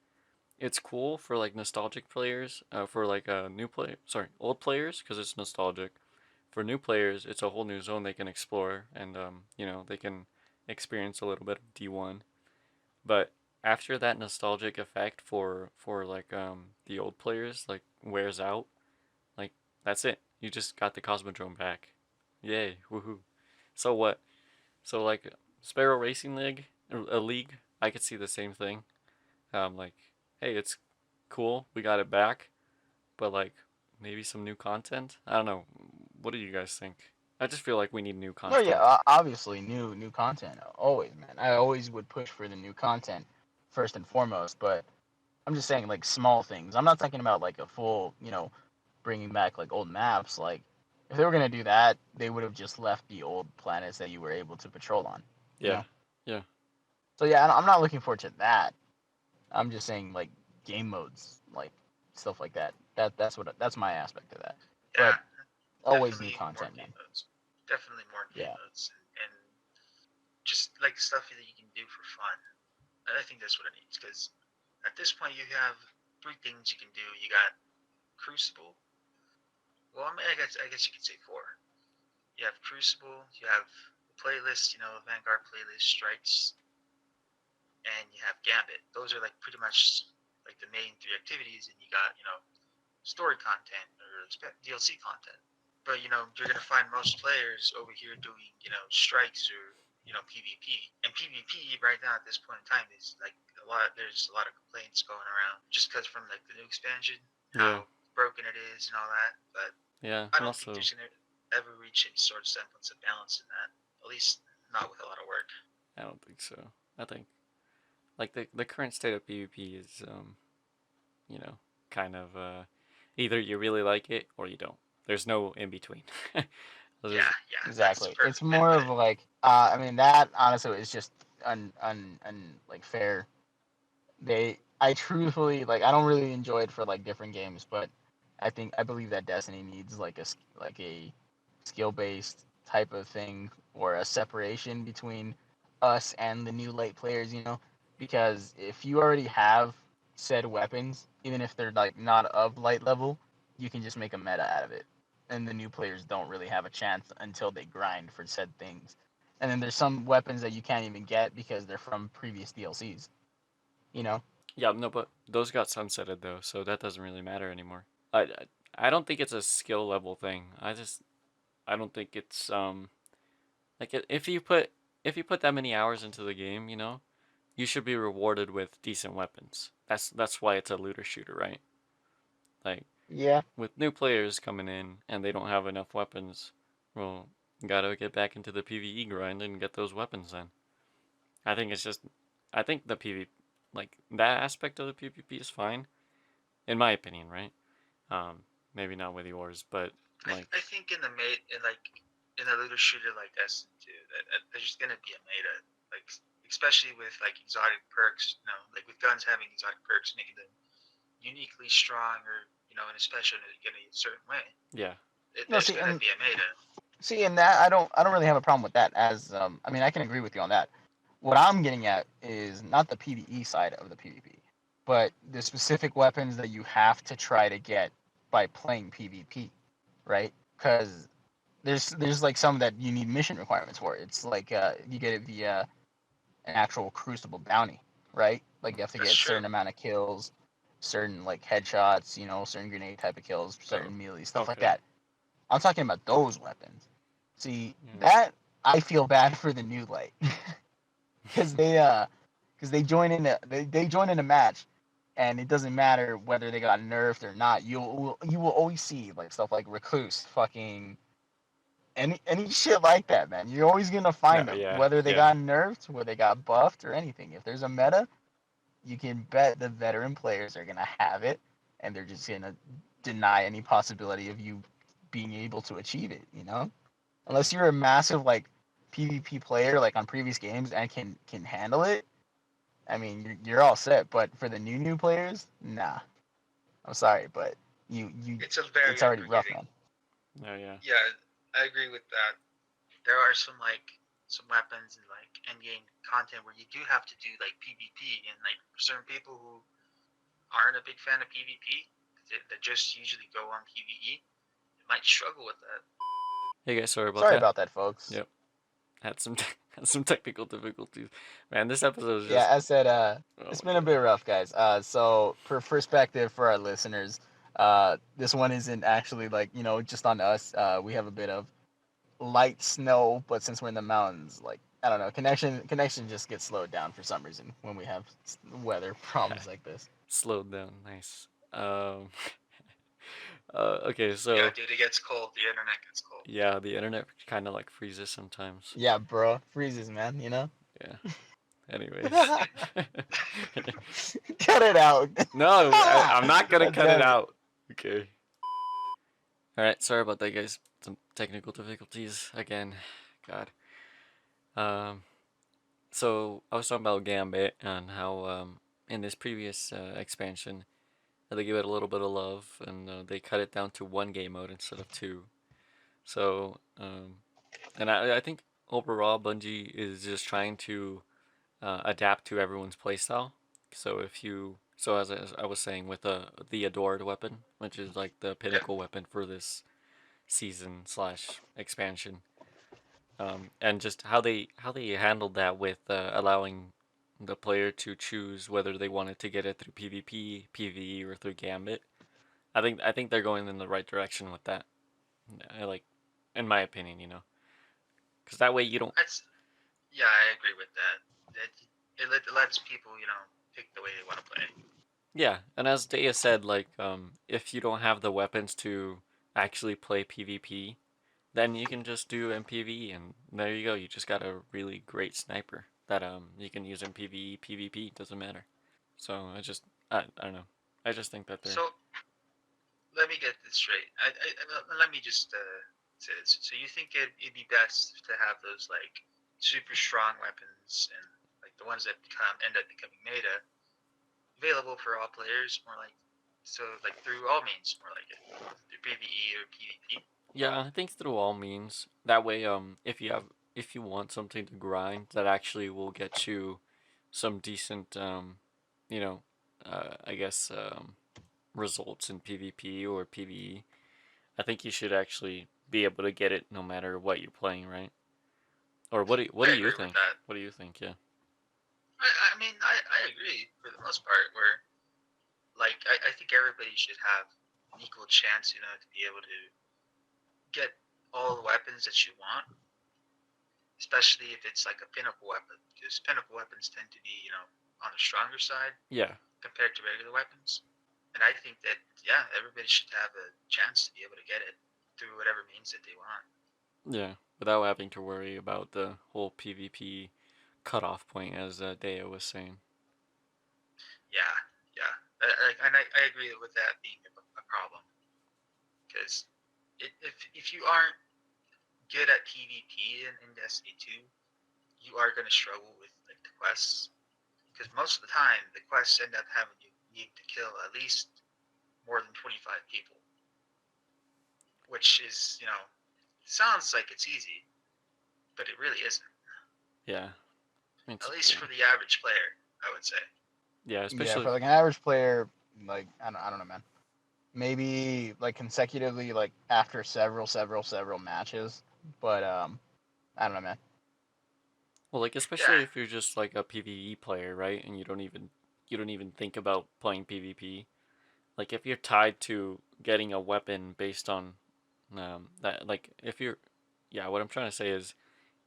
it's cool for like nostalgic players, for like old players because it's nostalgic. For new players, it's a whole new zone they can explore and they can experience a little bit of D1. But after that nostalgic effect for like the old players like wears out, like that's it. You just got the Cosmodrome back. Yay, woohoo. So what? So like Sparrow Racing League, a league, I could see the same thing. Like, hey, it's cool, we got it back, but like maybe some new content. I don't know. What do you guys think? I just feel like we need new No, yeah, content. obviously new content. Always, man. I always would push for the new content first and foremost. But I'm just saying like small things. I'm not talking about like a full, bringing back like old maps. Like if they were gonna do that, they would have just left the old planets that you were able to patrol on. You Yeah, know. yeah, So yeah, I'm not looking forward to that. I'm just saying like game modes, like stuff like that. That's my aspect of that. But Yeah, always new definitely more content, game man. modes. Definitely more game Yeah. modes, and just like stuff that you can do for fun. And I think that's what it needs because at this point you have three things you can do. You got Crucible. Well, I guess you could say four. You have Crucible. You have the playlist. Vanguard playlist strikes, and you have Gambit. Those are like pretty much like the main three activities, and you got story content or DLC content. But you're gonna find most players over here doing strikes or PvP. And PvP right now at this point in time is like a lot. There's a lot of complaints going around just because from like the new expansion, yeah, how broken it is and all that. But yeah. I And don't think also, there's gonna ever reach any sort of semblance of balance in that. At least not with a lot of work. I don't think so. I think like the current state of PvP is you know, kind of either you really like it or you don't. There's no in between. There's Yeah, yeah, that's the Exactly. It's perfect way to more put of it. like I mean that honestly is just like fair. I truthfully like I don't really enjoy it for like different games, but I believe that Destiny needs like a skill based type of thing or a separation between us and the new light players, because if you already have said weapons, even if they're like not of light level, you can just make a meta out of it, and the new players don't really have a chance until they grind for said things. And then there's some weapons that you can't even get because they're from previous DLCs, you know. yeah, no, but those got sunsetted though, so that doesn't really matter anymore. I don't think it's a skill level thing. I don't think it's like if you put that many hours into the game, you should be rewarded with decent weapons. That's why it's a looter shooter, right? Like Yeah. with new players coming in and they don't have enough weapons, well, you gotta get back into the PvE grind and get those weapons then. I think it's just, I think the PvP, like that aspect of the PvP is fine, in my opinion, right? Maybe not with yours, but like, I think in the in a looter shooter like Destiny 2, that there's gonna be a meta, like especially with like exotic perks. Like with guns having exotic perks, making them uniquely strong or in a special in a certain way. No, There's see, gonna and be a meta. that I don't really have a problem with that. As I mean, I can agree with you on that. What I'm getting at is not the PvE side of the PvP, but the specific weapons that you have to try to get by playing PvP, right? Because there's like some that you need mission requirements for. It's like you get it via an actual Crucible bounty, right? Like you have to That's get true. certain amount of kills, certain like headshots, certain grenade type of kills, oh, certain melee stuff like okay, that. I'm talking about those weapons. See yeah, that I feel bad for the new light because they join in they join in a match and it doesn't matter whether they got nerfed or not. You will always see like stuff like recluse, fucking any shit like that, man. You're always gonna No, find them, yeah, whether they yeah. got nerfed, whether they got buffed, or anything. If there's a meta, you can bet the veteran players are gonna have it, and they're just gonna deny any possibility of you being able to achieve it. Unless you're a massive like PvP player, like on previous games, and can handle it. I mean, you're all set. But for the new players, nah. I'm sorry, but It's a very it's already rough, unforgiving. man. No, yeah. Yeah, I agree with that. There are some weapons and like end game content where you do have to do like PvP, and like for certain people who aren't a big fan of PvP, that just usually go on PvE, they might struggle with that. Hey guys, sorry about Sorry that. about that, folks. Yep, had some had some technical difficulties. Man, this episode is Yeah, just, I said oh it's my been a god. bit rough, guys. So for perspective for our listeners, this one isn't actually like just on us. We have a bit of light snow, but since we're in the mountains, like I don't know, connection just gets slowed down for some reason when we have weather problems like this. Slowed down, nice. Okay, Yeah, so dude, it gets cold. The internet gets cold. yeah, the internet kind of like freezes sometimes. Yeah, bro, freezes, man. Yeah. Anyways. Cut it out. No, I'm not gonna God cut it damn it. out. Okay. All right, sorry about that, guys. Some technical difficulties again. God. Um. So I was talking about Gambit and how in this previous expansion they give it a little bit of love and they cut it down to one game mode instead of two. So and I think overall Bungie is just trying to adapt to everyone's playstyle. So as I was saying with the adored weapon, which is like the Yeah. pinnacle weapon for this season slash expansion, and just how they handled that with allowing the player to choose whether they wanted to get it through PvP, PvE, or through Gambit. I think they're going in the right direction with that. I like, in my opinion, because that way you don't. That's Yeah, I agree with that. It lets people pick the way they want to play. Yeah, and as Daea said, like, if you don't have the weapons to actually play PvP, then you can just do MPV, and there you go. You just got a really great sniper that you can use in PvE, PvP. Doesn't matter. So I don't know. I just think that they're So let me get this straight. Let me just say this. So you think it'd be best to have those like super strong weapons and like the ones that end up becoming meta available for all players, more like like through all means, more like it through PVE or PvP. yeah. I think through all means. That way, if you want something to grind that actually will get you some decent you know, I guess results in PvP or PvE, I think you should actually be able to get it no matter what you're playing, right? Or what do I you agree with think? that. What do you think? Yeah. I mean, I agree for the most part. Where like I think everybody should have an equal chance, to be able to get all the weapons that you want, especially if it's like a pinnacle weapon, because pinnacle weapons tend to be, on the stronger side Yeah. compared to regular weapons. And I think that everybody should have a chance to be able to get it through whatever means that they want. Yeah. Without having to worry about the whole PvP cutoff point, as Daea was saying. Yeah, yeah, I agree with that being a problem because if you aren't good at PvP in Destiny 2, you are going to struggle with like the quests because most of the time the quests end up having you need to kill at least more than 25 people, which is sounds like it's easy, but it really isn't. Yeah. At least for the average player, I would say. Yeah, Yeah, especially for like an average player, like I don't know, man. Maybe like consecutively, like after several matches, but I don't know, man. well, like Yeah, especially if you're just like a PvE player, right? And you don't even think about playing PvP. Like if you're tied to getting a weapon based on that, like if you're, yeah, what I'm trying to say is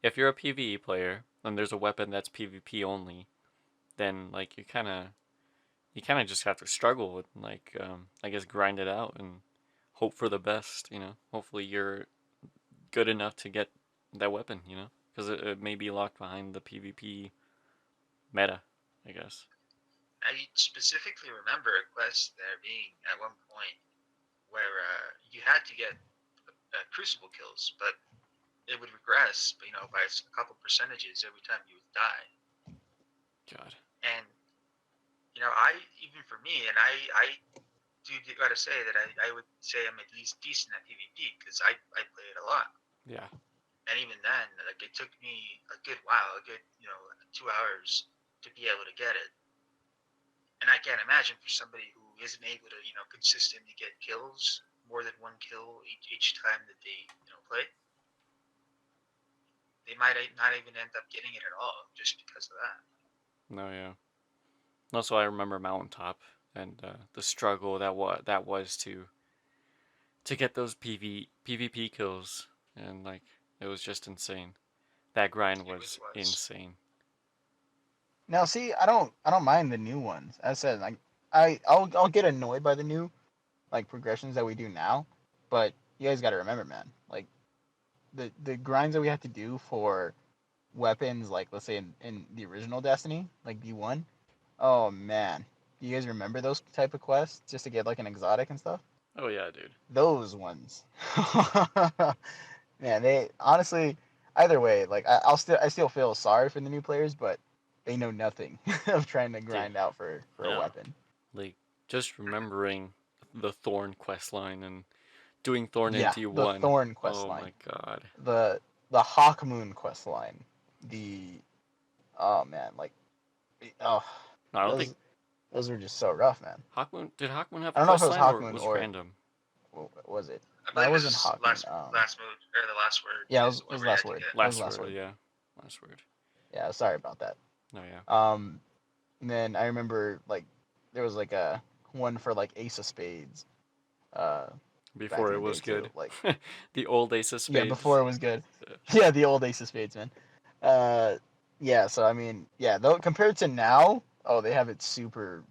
if you're a PvE player and there's a weapon that's PvP only, then like you kind of just have to struggle with like I guess grind it out and hope for the best. Hopefully you're good enough to get that weapon. Because it may be locked behind the PvP meta, I guess. I specifically remember a quest there being at one point where you had to get crucible kills, but it would regress, by a couple percentages every time you would die. God. And I even for me, and I do gotta say that I would say I'm at least decent at PvP because I play it a lot. Yeah. And even then, like it took me a good while, a good 2 hours to be able to get it. And I can't imagine for somebody who isn't able to consistently get kills, more than one kill each time that they play, they might not even end up getting it at all just because of that. No, yeah. Also, I remember Mountaintop and the struggle that was to get those PvP kills, and like it was just insane. That grind It really was was. insane. Now, see, I don't mind the new ones. As I said, like I'll get annoyed by the new like progressions that we do now, but you guys got to remember, man, like the grinds that we have to do for weapons, like let's say in the original Destiny, like D1. Oh man, do you guys remember those type of quests just to get like an exotic and stuff? Oh yeah, dude. Those ones, man. They honestly, either way, like I still feel sorry for the new players, but they know nothing of trying to Dude, grind out for a yeah. weapon. Like just remembering the Thorn quest line and doing Thorn in Yeah, the D1. Thorn quest Oh line, my god. the Hawk Moon quest line, the oh man, like oh No, I don't think those were just so rough, man. Hawkmoon have I a don't know if it quest was line or Hawk it Moon was or random? what was it? I No, it believe wasn't his Hawk Moon. last mode or the last word Yeah, is the it one was where you last had to word. get. It was Last last word, word. yeah. Last word. Yeah, sorry about that. No, yeah. Um, and then I remember like there was like a one for like Ace of Spades. Uh, back Before in it the day was too. good. Like The old Ace of yeah, Spades. before it was good. Yeah. Yeah, the old Ace of Spades, man. Uh, yeah. So I mean, yeah. Though compared to now, oh, they have it super.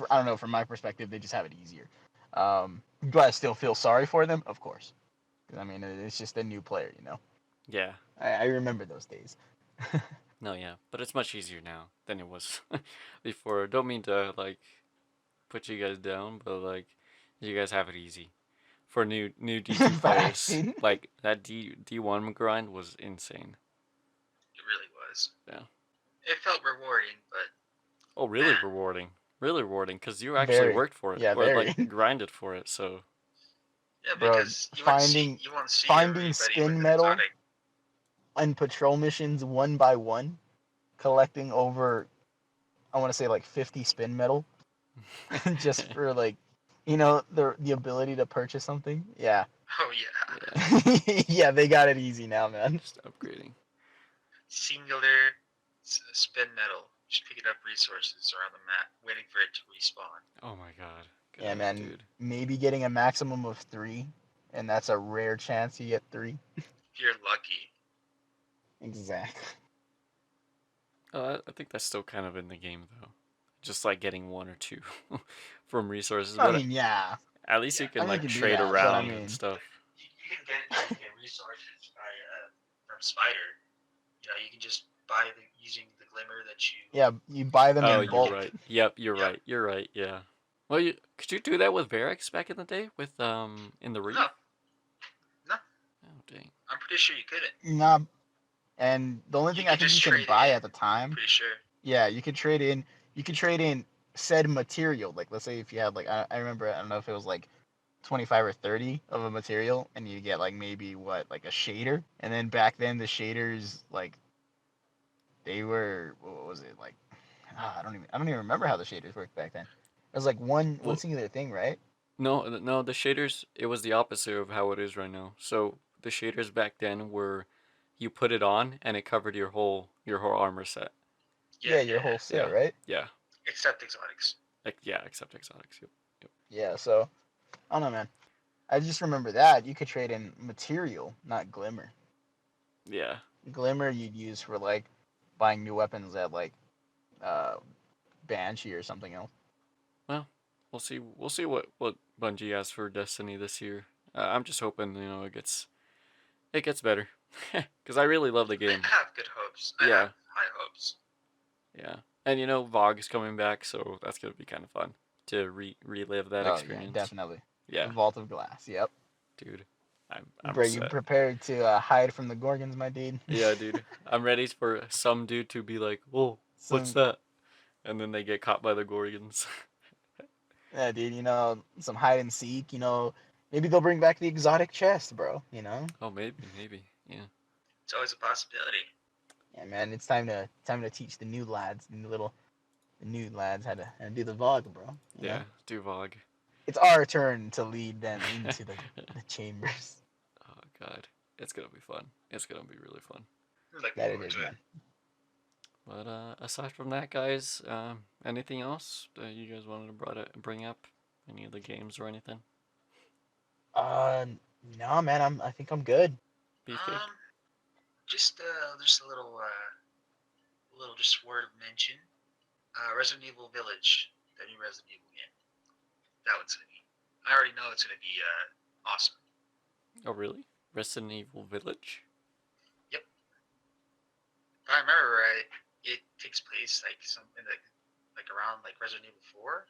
I don't know. From my perspective, they just have it easier. Do I still feel sorry for them? Of course. 'Cause, I mean, it's just a new player, you know. Yeah. I remember those days. No, yeah. But it's much easier now than it was before. Don't mean to like put you guys down, but like you guys have it easy. For new D2 players, Facts. like that D1 grind was insane. It really was. Yeah. It felt rewarding, but Oh, really man, rewarding. Really rewarding because you actually Very. worked for it Yeah, or like very. grinded for it. So yeah, Bro, because finding you won't see finding everybody with spin an metal exotic. on patrol missions one by one, collecting over I want to say like 50 spin metal just for like the ability to purchase something. Yeah. Oh yeah, yeah, Yeah, they got it easy now, man. just upgrading. singular spin metal, just picking up resources around the map, waiting for it to respawn. Oh my god. Yeah, God, man. dude. Maybe getting a maximum of 3, and that's a rare chance you get 3. If you're lucky, Exactly. I think that's still kind of in the game though. Just like getting one or two from resources, I but mean, yeah. at least you yeah, I can mean, you like can do trade that, but I around and mean, stuff. you can get resources by from Spider. You can just buy using the glimmer that you yeah, you buy them Oh, in get from you're bulk. right. Gimp. Yep, you're Yep. right. You're right. Yeah. Well, could you do that with Varix back in the day with in the No, Reef? no, Oh dang. I'm pretty sure you couldn't. Nah, and the only You thing I could think just you can trade buy in. at the I'm time, pretty sure. yeah, you could trade in said material. Like let's say if you had like I remember I don't know if it was like 25 or 30 of a material and you get like maybe what like a shader, and then back then the shaders like they were what was it like I don't even remember how the shaders worked back then. It was like one Well, singular thing, right? no, the shaders. It was the opposite of how it is right now. So the shaders back then were, you put it on and it covered your whole armor set. Yeah, Yeah, yeah, your whole yeah. set, Yeah, right? yeah, Except exotics. like yeah, except exotics. Yep, yep. Yeah, so I don't know, man. I just remember that you could trade in material, not glimmer. Yeah, Glimmer you'd use for like buying new weapons at like uh Banshee or something else. Well, we'll see what Bungie has for Destiny this year. I'm just hoping it gets better, because I really love the I game. have good hopes. I Yeah, have high hopes. yeah, and Vogue is coming back, so that's gonna be kind of fun to relive that Oh yeah, experience. definitely. The Yeah, Vault of Glass. Yep. dude, I'm Bro, you set. prepared to hide from the Gorgons, my dude. Yeah, dude, I'm ready for some dude to be like, "Whoa, what's Some, that?" And then they get caught by the Gorgons. yeah, dude. Some hide and seek. Maybe they'll bring back the exotic chest, bro. Oh, maybe, yeah, It's always a possibility. Yeah, man. It's time to teach the new lads how to do the Vogue, bro. yeah, do Vogue. It's our turn to lead them into the chambers. Oh God, it's gonna be fun. It's gonna be really fun. I'm looking That it forward is, to it. man. But aside from that, guys, anything else that you guys wanted to bring up? Any of the games or anything? Uh, no, man. I think I'm good. Beefcake? Um, just a little just word of mention. Resident Evil Village, the new Resident Evil game. That one's gonna be. I already know it's gonna be awesome. Oh, really? Resident Evil Village? Yep. If I remember right, it takes place like something like around like Resident Evil 4.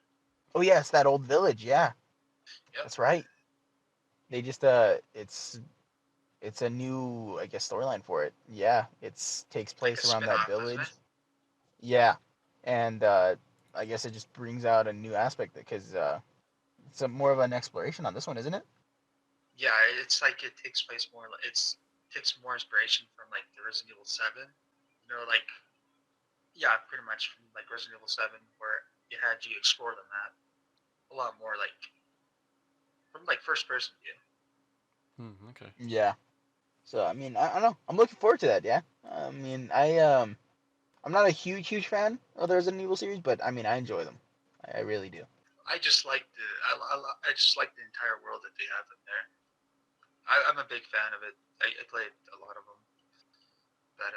Oh yes, that old village. Yeah, Yep. that's right. They just it's a new, I guess, storyline for it. Yeah, it's takes It's like a place around that spin-off, isn't village. it? Yeah, and I guess it just brings out a new aspect because it's more of an exploration on this one, isn't it? Yeah, it's like it takes place more. Takes more inspiration from like the Resident Evil 7. Like yeah, pretty much from like Resident Evil 7, where it had you explore the map a lot more like from like first person view. Okay. Yeah. So I mean, I don't know. I'm looking forward to that. Yeah. I mean, I'm not a huge fan of the Resident Evil series, but I mean, I enjoy them. I really do. I just like I just like the entire world that they have in there. I'm a big fan of it. I played a lot of them, but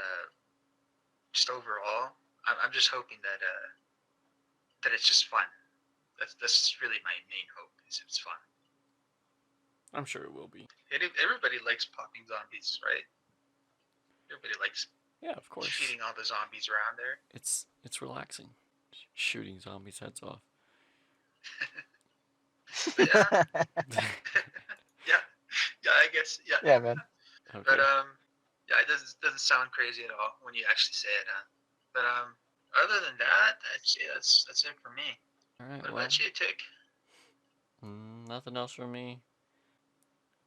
just overall, I'm just hoping that it's just fun. That's really my main hope is it's fun. I'm sure it will be. Everybody likes popping zombies, right? Everybody likes Yeah, of course. shooting all the zombies around there. It's relaxing. Shooting zombies' heads off. But yeah, yeah, yeah. I guess yeah. Yeah, man. Okay. But yeah, it doesn't sound crazy at all when you actually say it, huh? But other than that, that's it for me. All right. What Well, about you, Tick? nothing else from me.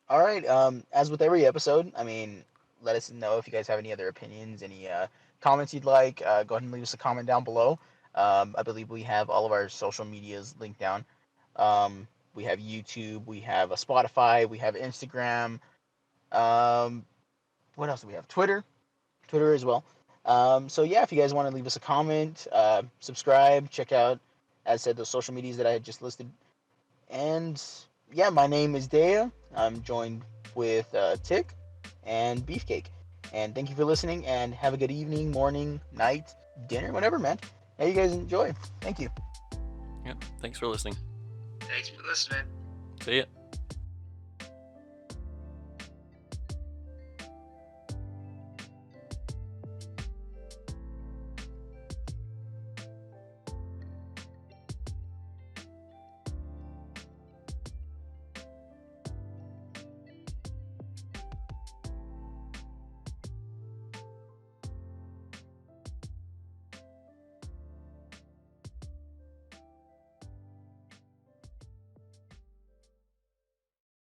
All right. As with every episode, I mean, let us know if you guys have any other opinions, any comments you'd like. Go ahead and leave us a comment down below. I believe we have all of our social medias linked down. We have YouTube, we have a Spotify, we have Instagram. Um, what else do we have? Twitter as well. So yeah, if you guys want to leave us a comment, subscribe, check out, as said, those social medias that I had just listed. And yeah, my name is Daea. I'm joined with Tick and Beefcake. And thank you for listening. And have a good evening, morning, night, dinner, whatever, man. How you guys enjoy? Thank you. Yep. Thanks for listening. Thanks for listening. See ya.